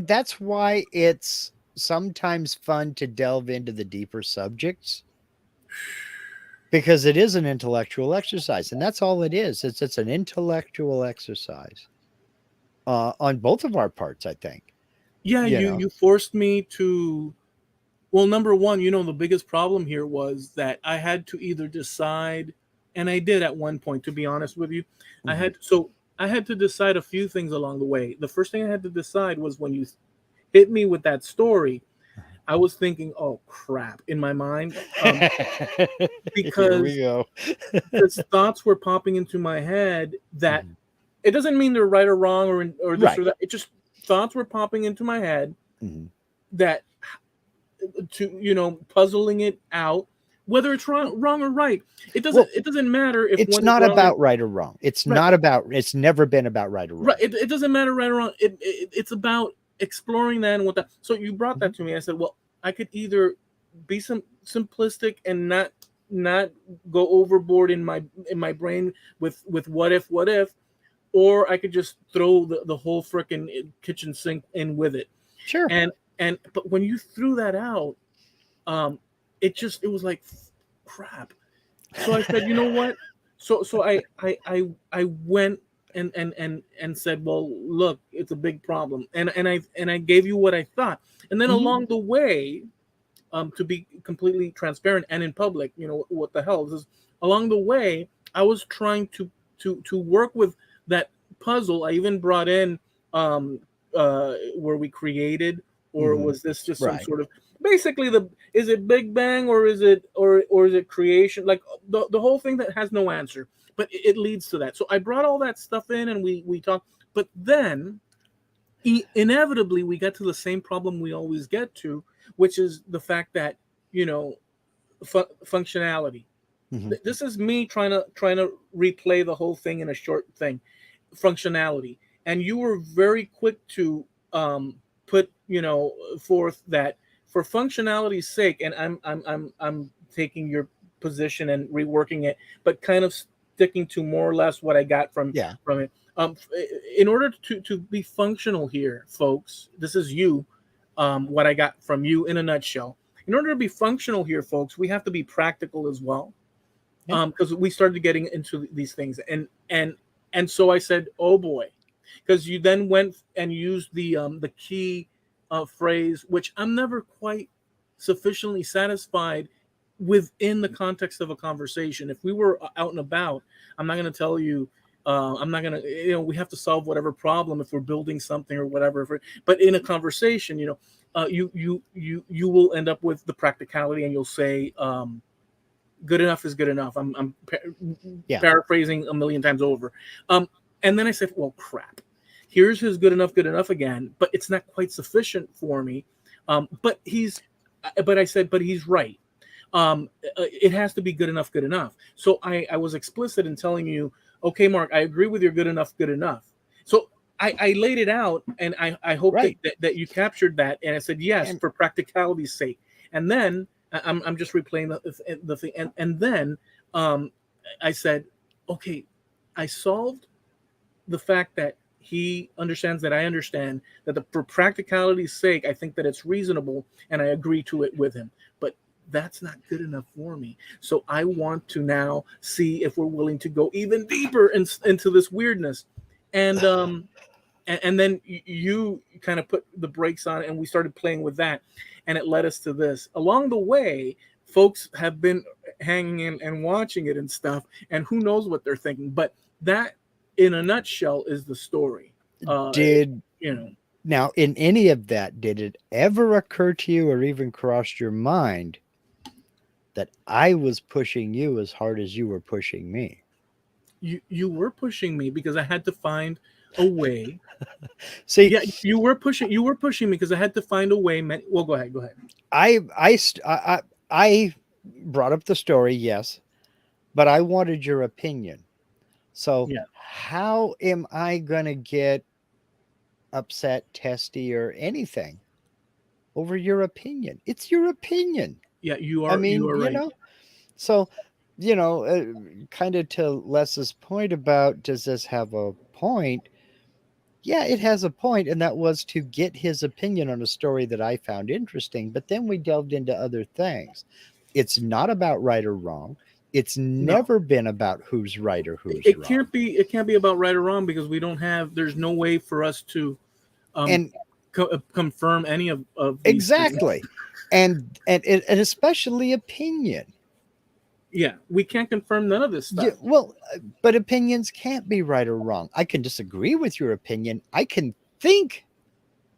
that's why it's sometimes fun to delve into the deeper subjects, because it is an intellectual exercise, and that's all it is. It's an intellectual exercise on both of our parts, I think. Yeah, You know. you forced me to. Well, number one, the biggest problem here was that I had to either decide, and I did at one point, to be honest with you. Mhm. I had to decide a few things along the way. The first thing I had to decide was when you hit me with that story, I was thinking, oh crap, in my mind, Here we because go. thoughts were popping into my head that Mhm. it doesn't mean they're right or wrong or this Right. or that. It just thoughts were popping into my head Mhm. that to puzzling it out, whether it's wrong or right. Well, It doesn't matter if it's one is not wrong or about right or wrong. It's right. not about. It's never been about right or Right. wrong. It doesn't matter right or wrong. It's about exploring that and what that. So you brought Mhm. that to me. I said, well, I could either be some simplistic and not go overboard in my brain with what if, or I could just throw the whole freaking kitchen sink in with it. Sure. And but when you threw that out, um, it was like crap. So I said, you know what? So I went and said, well, look, it's a big problem, and I gave you what I thought, and then Mhm. along the way, to be completely transparent and in public, what the hell this is. Along the way, I was trying to work with that puzzle. I even brought in where we created, or Mhm. was this just some Right. sort of basically the is it Big Bang or is it or is it creation? Like the whole thing that has no answer, but it leads to that. So I brought all that stuff in and we talked, but then inevitably we got to the same problem we always get to, which is the fact that you know functionality. Mhm. This is me trying to replay the whole thing in a short thing. Functionality, and you were very quick to put forth that for functionality's sake, and I'm taking your position and reworking it, but kind of sticking to more or less what I got Yeah. from it. In order to be functional here, folks, this is you. What I got from you in a nutshell. In order to be functional here, folks, we have to be practical as well, Yeah. because we started getting into these things, and so I said, "Oh boy," because you then went and used the key phrase, which I'm never quite sufficiently satisfied within the context of a conversation. If we were out and about, I'm not going to tell you. I'm not gonna, we have to solve whatever problem if we're building something or whatever. But in a conversation, you will end up with the practicality, and you'll say, good enough is good enough. I'm Yeah. paraphrasing a million times over. Um, and then I said, well, crap. Here's his good enough again, but it's not quite sufficient for me. But I said, but he's right. It has to be good enough, good enough. So I was explicit in telling you, okay, Mark, I agree with your good enough, good enough. So I laid it out, and I hope Right. that you captured that. And I said, yes, And for practicality's sake. And then I'm just replaying the thing. And then um, I said, okay, I solved the fact that he understands that I understand that for practicality's sake, I think that it's reasonable, and I agree to it with him. But that's not good enough for me. So I want to now see if we're willing to go even deeper into this weirdness. And and then you kind of put the brakes on it, and we started playing with that, and it led us to this. Along the way, folks have been hanging in and watching it and stuff, and who knows what they're thinking. But that, in a nutshell, is the story. Uh, did you know, now in any of that, did it ever occur to you or even cross your mind that I was pushing you as hard as you were pushing me? you were pushing me because I had to find a way. See, Yeah, you were pushing me because I had to find a way. Well, go ahead, go ahead. I brought up the story, yes, but I wanted your opinion. So Yeah, how am I going to get upset, testy, or anything over your opinion? It's your opinion. yeah, I you mean, are right. so kind of to Les's point about, does this have a point? Yeah, it has a point, and that was to get his opinion on a story that I found interesting. But then we delved into other things. It's not about right or wrong. It's No, never been about who's right or it, who's it wrong. can't be. It can't be about right or wrong because we don't have. There's no way for us to um, And confirm any of these things. exactly. And especially opinion. Yeah, we can't confirm none of this Yeah, stuff. well, but opinions can't be right or wrong. I can disagree with your opinion. I can think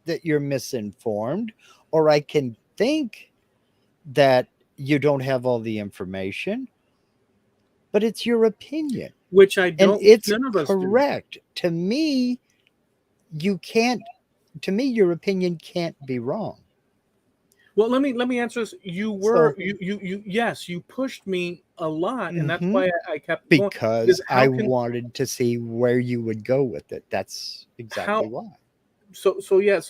that you're misinformed, or I can think that you don't have all the information, but it's your opinion Which I and don't. Which it's none of us do. correct. To me, you can't, to me, your opinion can't be wrong. Well, let me answer this. You were So, you yes, you pushed me a lot, and that's mhm, why I kept going. because Because I wanted to see where you would go with it. That's how exactly why. so yeah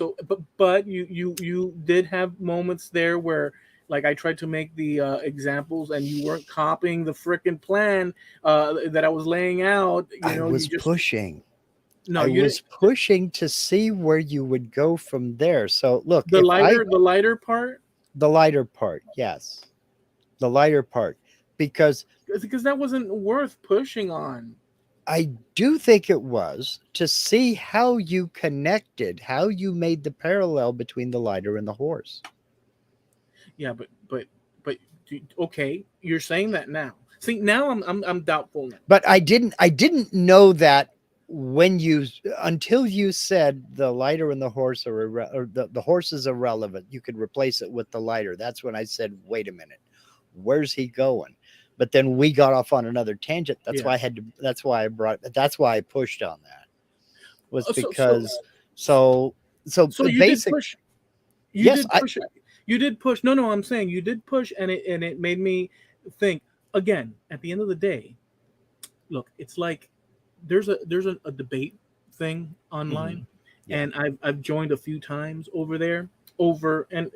but you did have moments there where like I tried to make the examples and you weren't copying the freaking plan that I was laying out. I You was just pushing. no, I you didn't. was pushing to see where you would go from there. So, look, The lighter part, the lighter part, yes, the lighter part, because because that wasn't worth pushing on. I do think it was to see how you connected, how you made the parallel between the lighter and the horse. Yeah, but okay, you're saying that now. See, now I'm doubtful now. But I didn't know that when you, until you said the lighter and the horse or the horse is irrelevant. You could replace it with the lighter. That's when I said, wait a minute, where's he going? But then we got off on another tangent. That's Yeah. why I had to. That's why I pushed on that. Was So so because so so so you did basic. push. You Yes, did push it. You did push. No, no, I'm saying you did push, and it made me think again. At the end of the day, look, it's like there's a debate thing online, mhm, yeah. and I've joined a few times over there and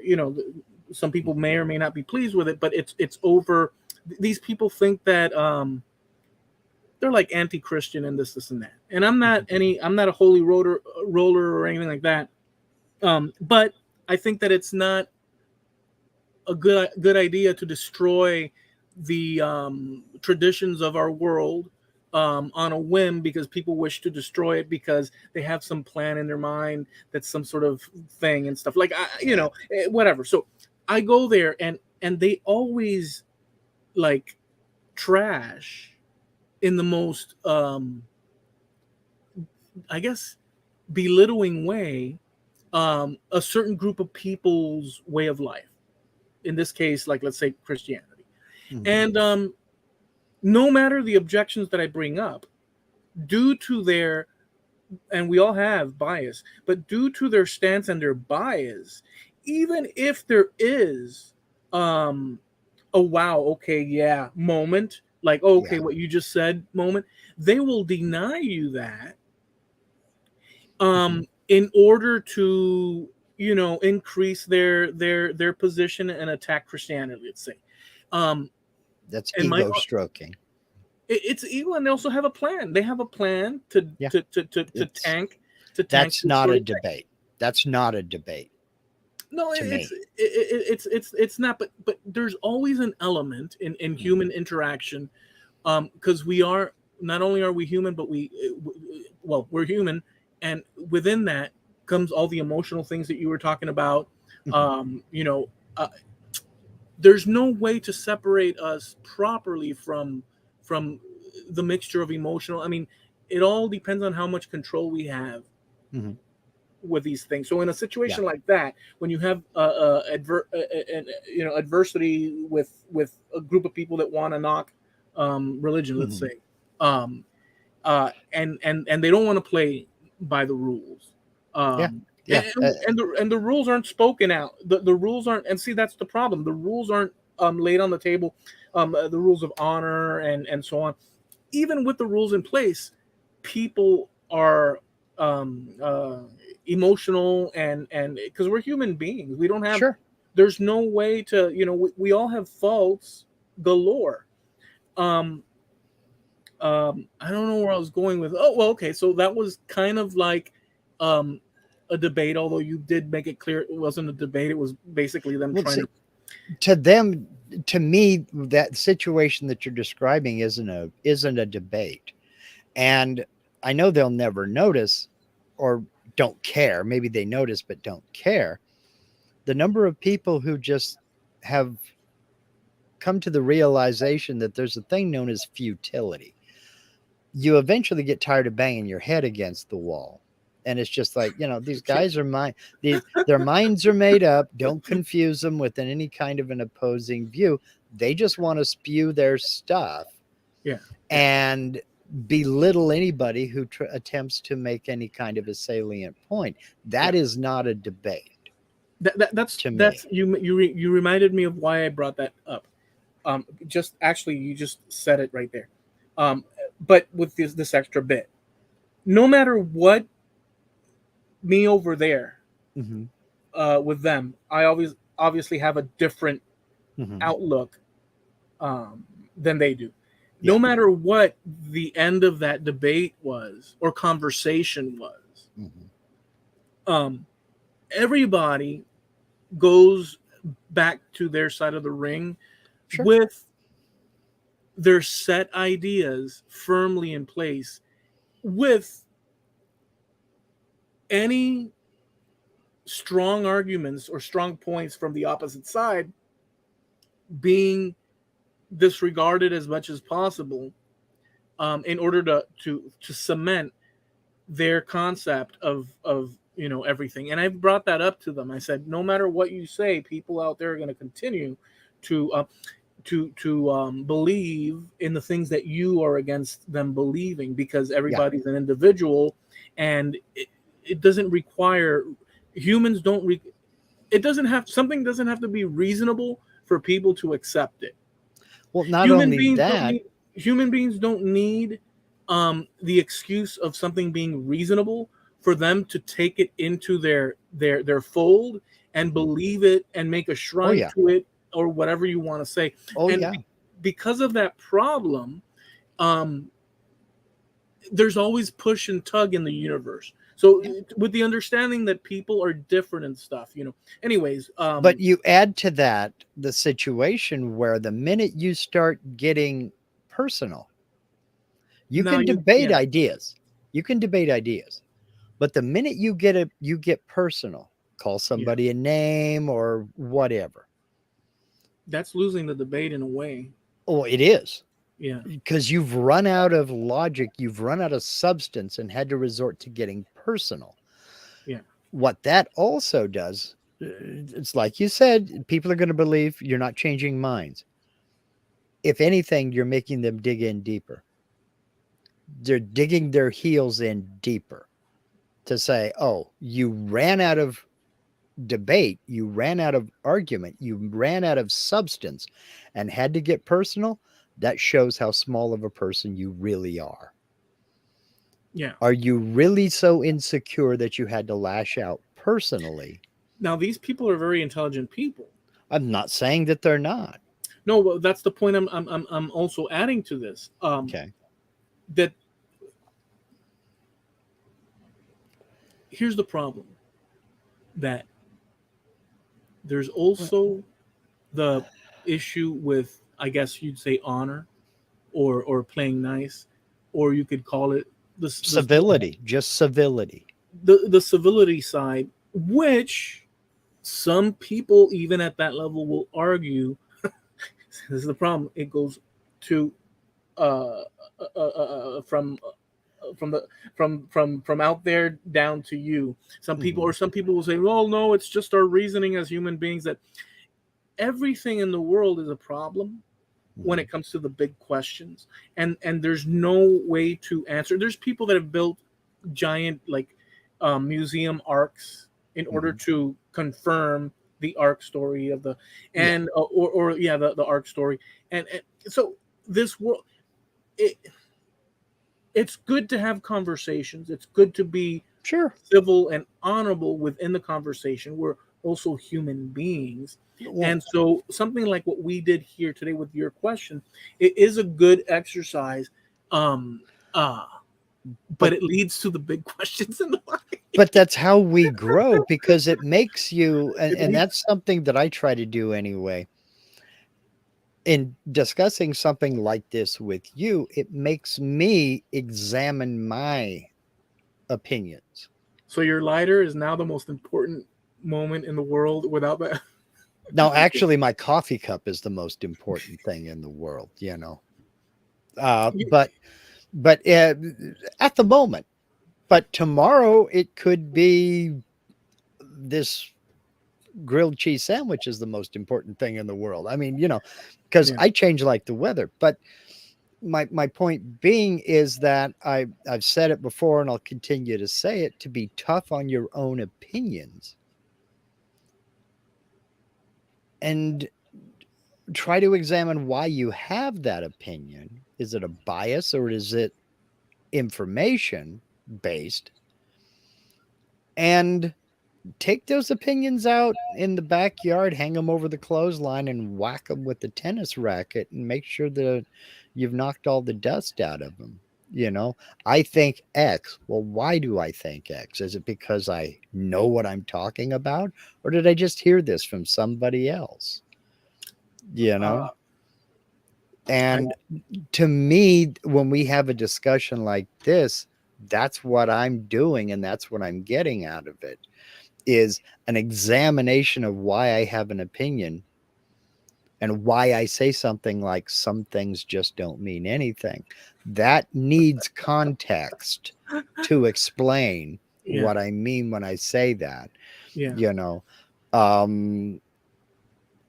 some people may or may not be pleased with it, but it's over. These people think that they're like anti-Christian and this and that, and I'm not a holy roller or anything like that. But I think that it's not a good idea to destroy the traditions of our world on a whim because people wish to destroy it because they have some plan in their mind that's some sort of thing and stuff like Yeah. whatever. So I go there and they always like trash in the most I guess belittling way a certain group of people's way of life, in this case, like let's say Christianity. Mhm, And no matter the objections that I bring up, due to their, and we all have bias, but due to their stance and their bias, even if there is um, a wow, okay, yeah moment, like, oh, yeah. okay, what you just said moment, they will deny you that Mhm. in order to increase their position and attack Christianity, let's say. um, That's and my ego stroking. it's evil, and they also have a plan. They have a plan to Yeah. to to to, to It's tank to tank That's this not sort a of thing. debate. That's not a debate No, to it's me. it's not. But there's always an element in Mhm, human interaction, because we are, not only are we human, but well, we're human, and within that comes all the emotional things that you were talking about. mhm, Um, you know, uh, there's no way to separate us properly from the mixture of emotional. I mean, it all depends on how much control we have mhm. with these things. So in a Yeah. situation like that, when you have adversity with a group of people that want to knock religion, let's Mhm. say, um, and they don't want to play by the rules. Yeah. Um, Yeah. and the rules aren't spoken out. The rules aren't, and see, that's the problem. The rules aren't laid on the table. The rules of honor and so on. Even with the rules in place, people are um, uh, emotional and because we're human beings, we don't have. Sure. There's no way to we all have faults galore. Um, I don't know where I was going with. Oh, well, okay. So that was kind of like um, a debate, although you did make it clear it wasn't a debate. It was basically them Well, trying see, to. to them, to me, that situation that you're describing isn't a debate. And I know they'll never notice or don't care. Maybe they notice but don't care. The number of people who just have come to the realization that there's a thing known as futility. You eventually get tired of banging your head against the wall. And it's just like, these Okay. guys are their minds are made up. Don't confuse them with any kind of an opposing view. They just want to spew their stuff Yeah. Yeah. and belittle anybody who attempts to make any kind of a salient point. Yeah. That is not a debate That's to me. you reminded me of why I brought that up. Just actually, you just said it right there. Um, but with this extra bit, no matter what, me over there Hmm. with them, I always obviously have a different Hmm. outlook than they do. No Yeah. matter what the end of that debate was or conversation was, Hmm. um, everybody goes back to their side of the ring Sure. with their set ideas firmly in place, with any strong arguments or strong points from the opposite side being disregarded as much as possible, in order to cement their concept of everything. And I brought that up to them. I said, no matter what you say, people out there are going to continue to believe in the things that you are against them believing, because Yeah. everybody's an individual, and it doesn't require humans don't it doesn't have something doesn't have to be reasonable for people to accept it. Well, not Human only beings don't that. need human beings don't need the excuse of something being reasonable for them to take it into their fold and Mhm. believe it and make a Oh shrine yeah. to it, or whatever you want to say. Oh And yeah. because of that problem, um, there's always push and tug in the universe. So Yeah. with the understanding that people are different and stuff. Anyways, But you add to that the situation where the minute you start getting personal, you now can you debate yeah ideas. You can debate ideas. But the minute you get personal, call yeah somebody a name or whatever. that's losing the debate in a way. Oh, it is. Yeah, Because you've run out of logic, you've run out of substance and had to resort to getting personal. yeah, What that also does, it's like you said, people are going to believe you're not changing minds. If anything, you're making them dig in deeper. They're digging their heels in deeper to say, oh, you ran out of debate, you ran out of argument, you ran out of substance and had to get personal. That shows how small of a person you really are. yeah. Are you really so insecure that you had to lash out personally? Now these people are very intelligent people. I'm not saying that they're not. No, but that's the point. I'm also adding to this. Okay. That here's the problem. That there's also the issue with, I guess you'd say, honor, or playing nice, or you could call it Civility, just civility. the civility side, which some people even at that level will argue. This is the problem. It goes to uh, from the from out there down to you. Mhm. Some people will say, "Well, no, it's just our reasoning as human beings that everything in the world is a problem when Mhm. it comes to the big questions, and there's no way to answer." There's people that have built giant like museum arcs in order Mhm. to confirm the arc story of the Yeah, and or yeah the arc story, and so this world, it, it's good to have conversations. It's good to be sure. civil and honorable within the conversation, where also human beings. Well, And so something like what we did here today with your question, it is a good exercise. Um, uh, but but it leads to the big questions in the life. but that's how we grow, because it makes you, It and leads, that's something that I try to do anyway. In discussing something like this with you, it makes me examine my opinions. so your lighter is now the most important moment in the world. Without that, Now, actually, my coffee cup is the most important thing in the world, you know. You- But at the moment, but tomorrow it could be this grilled cheese sandwich is the most important thing in the world. I mean, because yeah. I change like the weather. But my point being is that I've said it before and I'll continue to say it: to be tough on your own opinions and try to examine why you have that opinion. Is it a bias or is it information based? And take those opinions out in the backyard, hang them over the clothesline, and whack them with the tennis racket and make sure that you've knocked all the dust out of them. I think X. Well, why do I think X? Is it because I know what I'm talking about, or did I just hear this from somebody else? You Uh, know? I, And to me, when we have a discussion like this, that's what I'm doing and that's what I'm getting out of it, is an examination of why I have an opinion and why I say something like some things just don't mean anything. That needs context to explain yeah, what I mean when I say that. yeah. You know, um,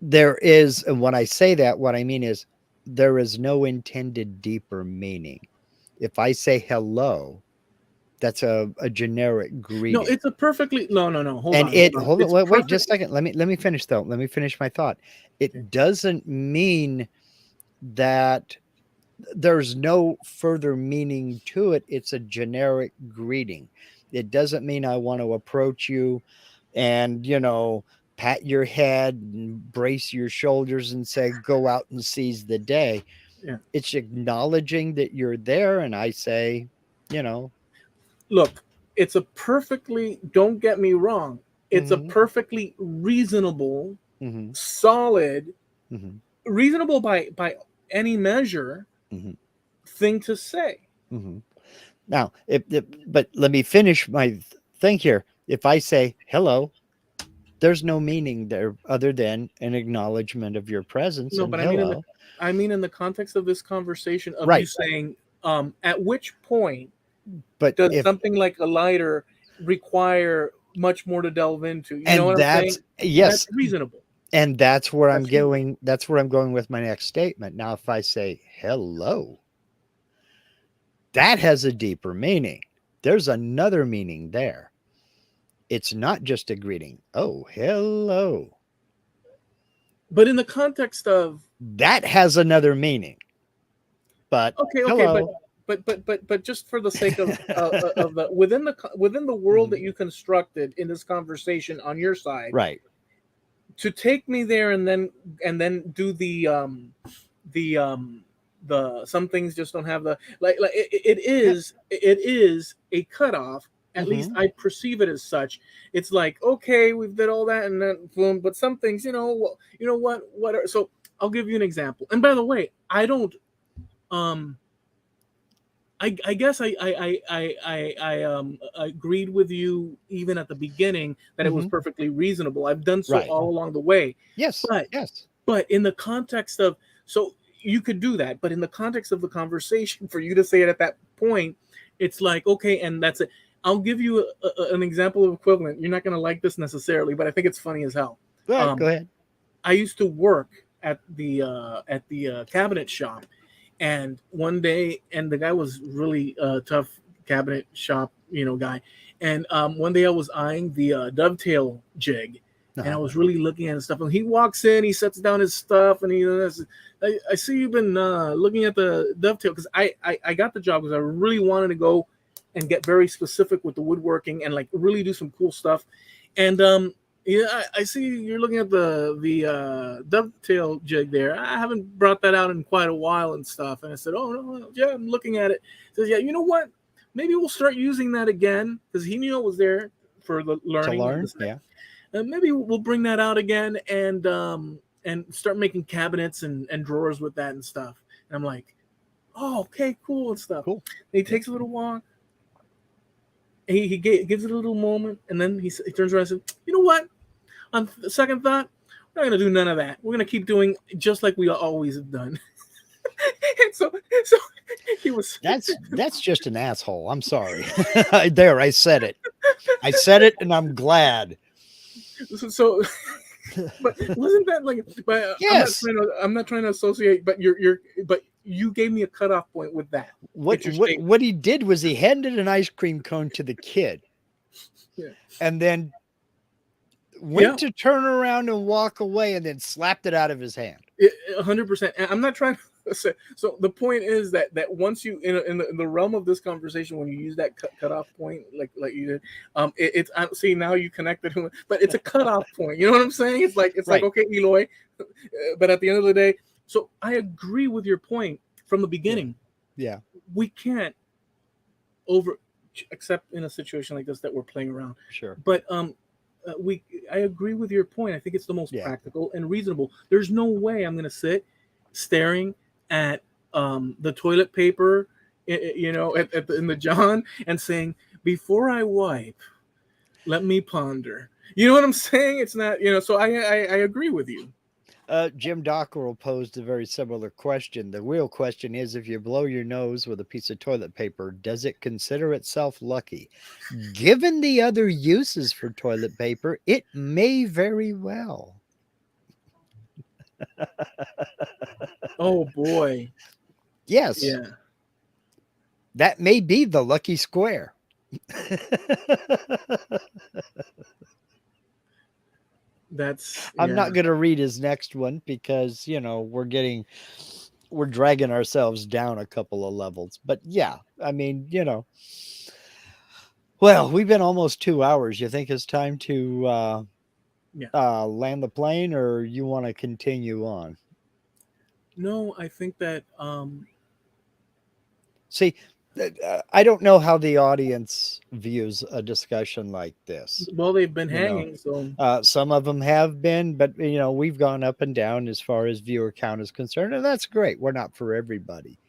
there is, and when I say that, what I mean is there is no intended deeper meaning. If I say hello, that's a generic No, greeting. it's a perfectly no, no, no. Hold And on, hold it on. hold on, It's wait perfect. just a second. Let me finish though. Let me finish my thought. Okay. It doesn't mean that there's no further meaning to it. It's a generic greeting. It doesn't mean I want to approach you and, pat your head and brace your shoulders and say, go out and seize the day. Yeah. It's acknowledging that you're there. And I say, you know, Look, it's a perfectly. Don't get me wrong. It's a mm-hmm, perfectly reasonable, mm-hmm, solid, mm-hmm, reasonable by any measure mm-hmm, thing to say. mm-hmm. Now, but let me finish my thing here. If I say hello, there's no meaning there other than an acknowledgement of your presence No, and but hello. I mean in the context of this conversation of you Right. saying, at which point But does if something like a lighter require much more to delve into? You know and what I'm saying? that's That's yes, reasonable. and that's where I'm That's human. going. That's where I'm going with my next statement. Now, if I say hello, that has a deeper meaning. There's another meaning there. It's not just a greeting. Oh, hello. But in the context of That has another meaning. But okay, okay, hello. but just for the sake of the within the world Mhm. that you constructed in this conversation on your side, Right. to take me there and then do the the some things just don't have the like Yeah. it is a cutoff. At least Hmm. I perceive it as such. It's like okay, we've did all that and then boom, but some things, well, you know what are so I'll give you an example. And by the way, I don't um I guess I agreed with you even at the beginning that it was Hmm. perfectly reasonable. I've done so Right. all along the way, Yes. but Yes. in the context of so you could do that, but in the context of the conversation, for you to say it at that point, it's like okay, and that's it. I'll give you an example of equivalent. You're not going to like this necessarily, but I think it's funny as hell. Go ahead. Go Um, ahead. I used to work at the cabinet shop, and one day, and the guy was really tough cabinet shop, guy. And one day I was eyeing the dovetail jig, and I Uh-huh. was really looking at his stuff. And he walks in, he sets down his stuff, and I see you've been looking at the dovetail because I got the job because I really wanted to go and get very specific with the woodworking and like really do some cool stuff. And Yeah, I see you're looking at the dovetail jig there. I haven't brought that out in quite a while and stuff. And I said, "Oh no, yeah, I'm looking at it." He says, "Yeah, you know what? Maybe we'll start using that again because he knew it was there for the To learning of the learn. set. Yeah. Maybe we'll bring that out again and start making cabinets and drawers with that and stuff." And I'm like, "Oh, okay, cool and stuff." Cool. And he Yep. takes a little walk. Gives it a little moment, and then he turns around and says, "You know what? On second thought, we're not gonna do none of that. We're gonna keep doing just like we always have done." And so he was That's just an asshole. I'm sorry. There, I said it. I said it, and I'm glad. so. But wasn't that like? But Yes. I'm not trying to associate. But but you gave me a cutoff point with that. What It's your what statement. what he did was he handed an ice cream cone to the kid, Yeah. and then went Yeah. to turn around and walk away, and then slapped it out of his hand. 100%. And I'm not trying to say. So the point is that once you in the realm of this conversation, when you use that cutoff point, like you did, it's see now you connected, but it's a cutoff point. You know what I'm saying? It's like Right. okay, Eloy, but at the end of the day, so I agree with your point from the Yeah. beginning. Yeah. We can't over except in a situation like this that we're playing around. Sure. But we I agree with your point. I think it's the most Yeah. practical and reasonable. There's no way I'm going to sit staring at the toilet paper, in the John and saying, "Before I wipe, let me ponder." You know what I'm saying? It's not, So I agree with you. Jim Dockrell posed a very similar question. The real question is, if you blow your nose with a piece of toilet paper, does it consider itself lucky? Given the other uses for toilet paper, it may very well. Oh boy, Yes, yeah, that may be the lucky square. that's I'm yeah. not going to read his next one because, we're dragging ourselves down a couple of levels. But yeah, I mean, well, we've been almost 2 hours. You think it's time to Yeah. land the plane, or you want to continue on? No, I think that See, I don't know how the audience views a discussion like this. well they've been You know, hanging, so some of them have been, but we've gone up and down as far as viewer count is concerned, and that's great. We're not for everybody.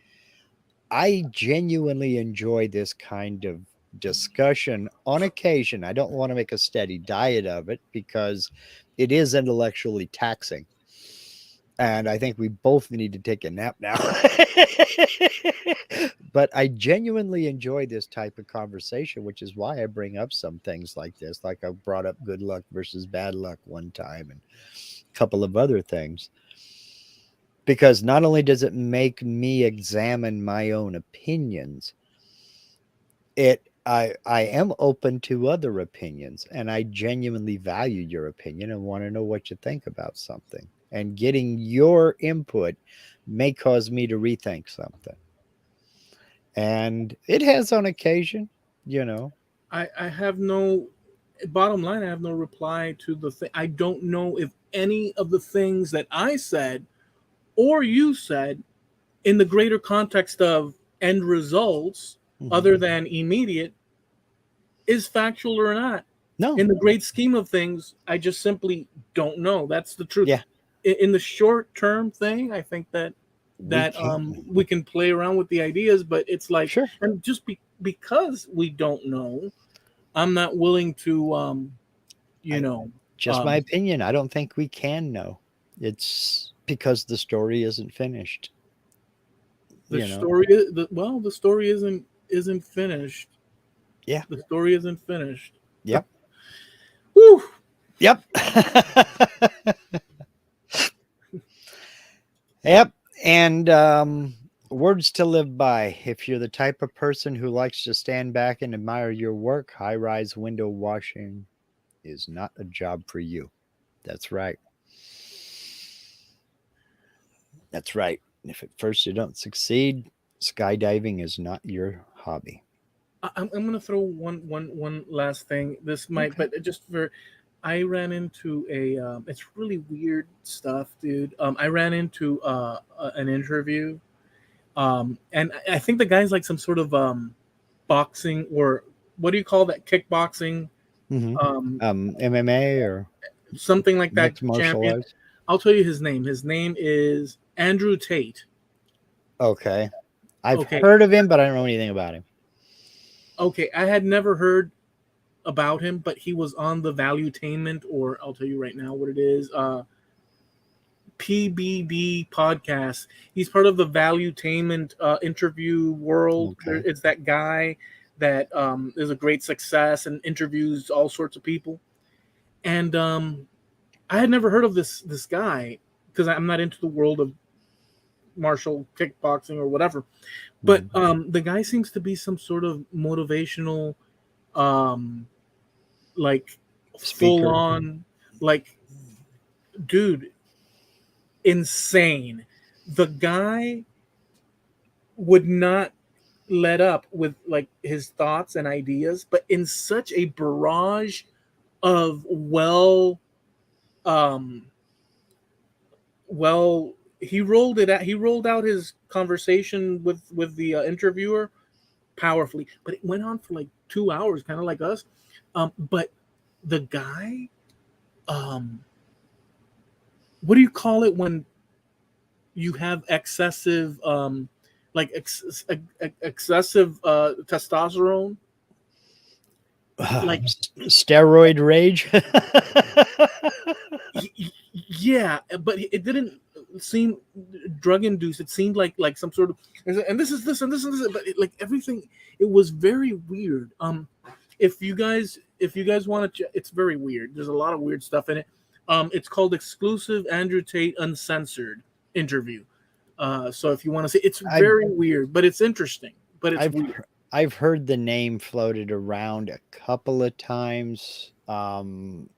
I genuinely enjoy this kind of discussion on occasion. I don't want to make a steady diet of it because it is intellectually taxing. And I think we both need to take a nap now. But I genuinely enjoy this type of conversation, which is why I bring up some things like this. Like I brought up good luck versus bad luck one time and a couple of other things. Because not only does it make me examine my own opinions, I am open to other opinions, and I genuinely value your opinion and want to know what you think about something. And getting your input may cause me to rethink something. And it has on occasion, you know. I have no bottom line. I have no reply to the thing. I don't know if any of the things that I said or you said in the greater context of end results, Mhm. other than immediate, is factual or not. No, In the great scheme of things, I just simply don't know. That's the truth. yeah, In the short term thing, I think we can't. we can play around with the ideas, but it's like, Sure. and just because we don't know, I'm not willing to you I know Just my um opinion. I don't think we can know. It's because the story isn't finished, the you know. story the story isn't finished. Yeah. The story isn't finished. Yep. Whew. Yep. Yep. And words to live by. If you're the type of person who likes to stand back and admire your work, high rise window washing is not a job for you. That's right. That's right. If at first you don't succeed, skydiving is not your hobby. I'm gonna throw one last thing. This might, Okay. but just for I ran into a. It's really weird stuff, dude. I ran into an interview, and I think the guy's like some sort of boxing, or what do you call that, kickboxing, Hmm. um, MMA or something like that, mixed martial champion. arts. I'll tell you his name. His name is Andrew Tate. Okay. I've Okay, heard of him, but I don't know anything about him. okay. I had never heard about him, but he was on the Valuetainment, or I'll tell you right now what it is. PBB podcast. He's part of the Valuetainment interview world. Okay. It's that guy that is a great success and interviews all sorts of people. And I had never heard of this guy because I'm not into the world of martial kickboxing or whatever. But Mhm. the guy seems to be some sort of motivational, um, like full Speaker. on, like dude, insane. The guy would not let up with like his thoughts and ideas, but in such a barrage of um he rolled it out. He rolled out his conversation with the interviewer powerfully, but it went on for like 2 hours, kind of like us. But the guy, um, what do you call it when you have excessive, excessive testosterone? Like, Steroid rage. yeah, but it didn't seem drug induced. It seemed like some sort of, and this is this and this and this, but like everything, it was very weird. If you guys want to, it's very weird. There's a lot of weird stuff in it. It's called Exclusive Andrew Tate Uncensored Interview. So if you want to see, it's I very weird, but it's interesting. But it's I've weird. I've heard the name floated around a couple of times. Well,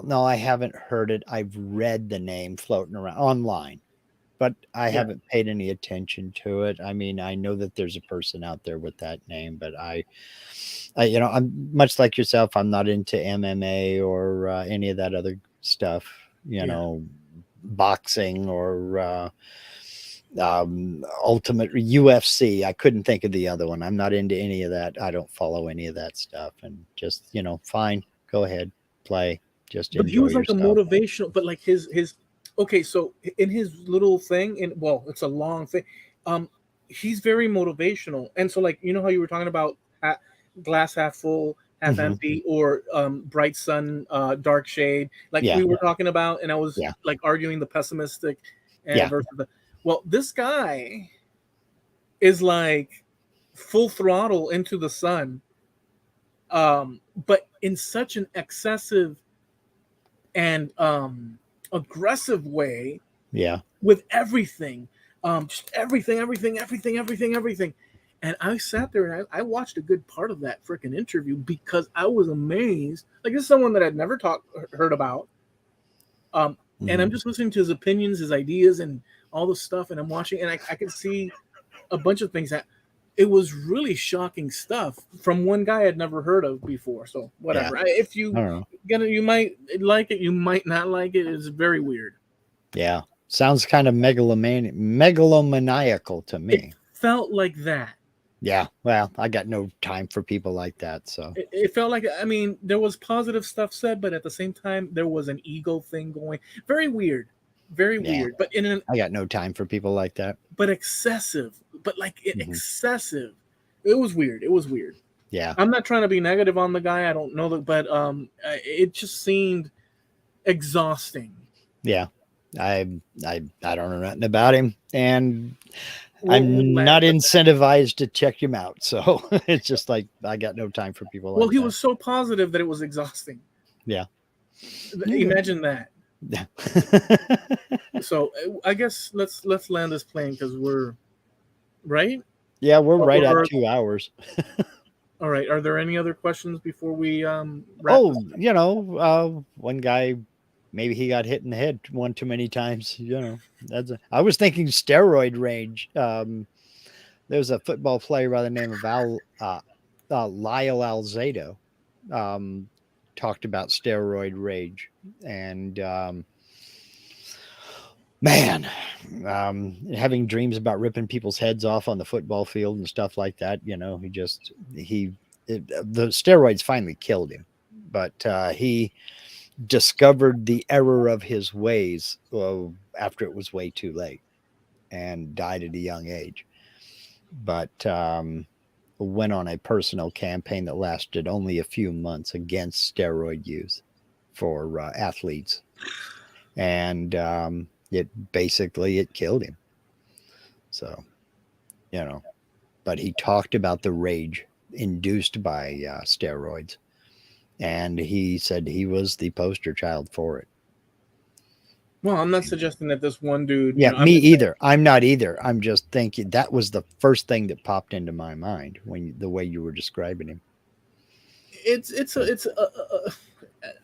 no, I haven't heard it. I've read the name floating around online, but I Yeah, haven't paid any attention to it. I mean, I know that there's a person out there with that name, but I'm much like yourself. I'm not into MMA or any of that other stuff. yeah. Boxing or ultimate UFC. I couldn't think of the other one. I'm not into any of that. I don't follow any of that stuff, and just fine. Go ahead, play. Just But he enjoy was like a yourself. motivational, but like his okay, so in his little thing, and well, it's a long thing. um he's very motivational, and so like, how you were talking about glass half full, half Hmm. empty, or bright sun, dark shade, like Yeah, we were talking about, and I was yeah, like arguing the pessimistic yeah. versus the, well, this guy is like full throttle into the sun, but in such an excessive and aggressive way Yeah. with everything, just everything. And I sat there and I watched a good part of that freaking interview because I was amazed. Like, this is someone that I'd never heard about, um, and I'm Hmm. just listening to his opinions, his ideas, and all the stuff, and I'm watching, and I could see a bunch of things that it was really shocking stuff from one guy I'd never heard of before. So Yeah. whatever. If I you don't know. you might like it, you might not like it. It's very weird. Yeah. Sounds kind of megalomaniacal to It me. felt like that. Yeah. Well, I got no time for people like that. So It felt like, I mean, there was positive stuff said, but at the same time, there was an ego thing going. Very weird, very yeah, weird. But in an I got no time for people like that. but excessive, but like Hmm. excessive. It was weird. It was weird. Yeah. I'm not trying to be negative on the guy. I don't know that, but it just seemed exhausting. Yeah. I don't know nothing about him, and We'll I'm not laugh at that. incentivized to check him out. So it's just like I got no time for people Well, like he that. was so positive that it was exhausting. Yeah. Okay. Imagine that. Yeah. So I guess let's land this plane because we're right. Yeah, we're right at Or 2 hours. all right. Are there any other questions before we wrap Oh, this? one guy, maybe he got hit in the head one too many times. I was thinking steroid range. There's a football player by the name of Lyle Alzado. Um, talked about steroid rage. And man, having dreams about ripping people's heads off on the football field and stuff like that. The steroids finally killed him, but he discovered the error of his ways after it was way too late, and died at a young age. But went on a personal campaign that lasted only a few months against steroid use for athletes, and it killed him. So, but he talked about the rage induced by steroids, and he said he was the poster child for it. Well, I'm not suggesting that this one dude. Yeah, me either. I'm not either. I'm just thinking that was the first thing that popped into my mind the way you were describing him.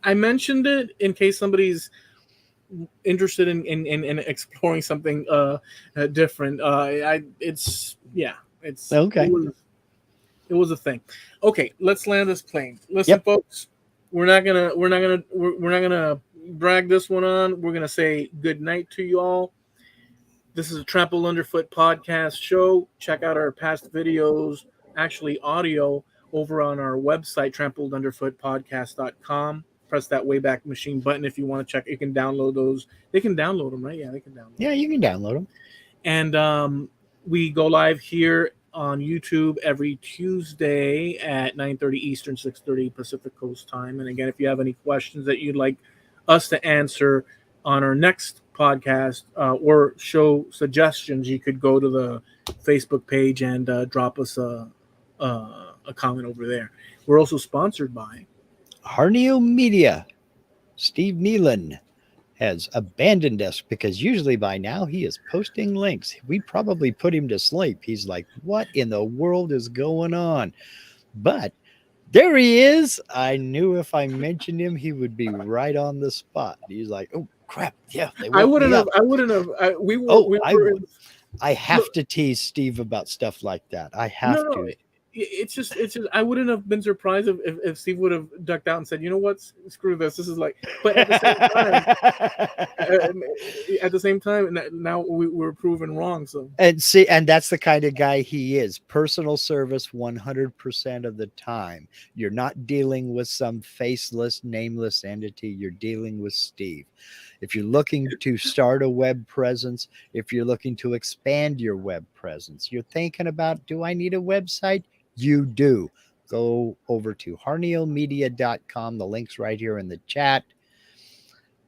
I mentioned it in case somebody's interested in exploring something different. It's okay. It was a thing. Okay, let's land this plane. Listen, folks, we're not gonna drag this one on. We're gonna say good night to you all. This is a Trampled Underfoot podcast show. Check out our past videos, actually audio, over on our website, trampledunderfootpodcast.com. Press that Wayback Machine button if you want to check. You can download those. They can download them, right? Yeah, they can download them. Yeah, you can download them. And we go live here on YouTube every Tuesday at 9:30 Eastern, 6:30 Pacific Coast time. And again, if you have any questions that you'd like us to answer on our next podcast or show suggestions, you could go to the Facebook page and drop us a comment over there. We're also sponsored by Harneo Media. Steve Nealon has abandoned us because usually by now he is posting links. We probably put him to sleep. He's like, what in the world is going on? But there he is. I knew if I mentioned him, he would be right on the spot. He's like, oh crap. Yeah. I wouldn't have. I have to tease Steve about stuff like that. I have to. It's just I wouldn't have been surprised if Steve would have ducked out and said, you know what, screw this. This is like, but at the same time, now we're proven wrong. So and that's the kind of guy he is. Personal service 100% of the time. You're not dealing with some faceless, nameless entity. You're dealing with Steve. If you're looking to start a web presence, if you're looking to expand your web presence, you're thinking about, do I need a website? You do. Go over to harnealmedia.com. The link's right here in the chat.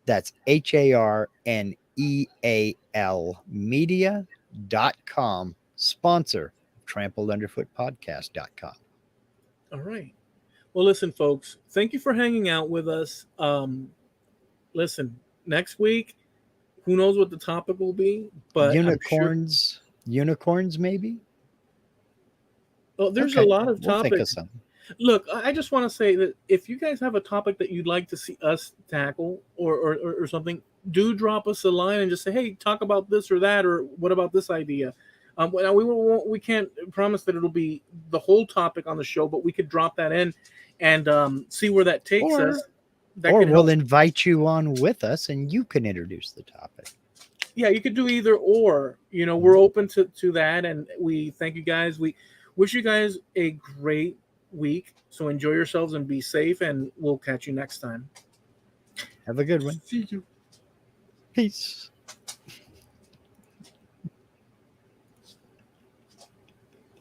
That's HARNEAL media.com, sponsor of trampledunderfootpodcast.com. All right. Well, listen, folks, thank you for hanging out with us. Listen, next week, who knows what the topic will be, but unicorns maybe. Oh, there's a lot of topics. Look, I just want to say that if you guys have a topic that you'd like to see us tackle or something, do drop us a line and just say, hey, talk about this or that, or what about this idea? We can't promise that it'll be the whole topic on the show, but we could drop that in and see where that takes us. Or we'll invite you on with us and you can introduce the topic. Yeah, you could do either or. We're open to that, and we thank you guys. We wish you guys a great week. So enjoy yourselves and be safe, and we'll catch you next time. Have a good one. See you. Peace.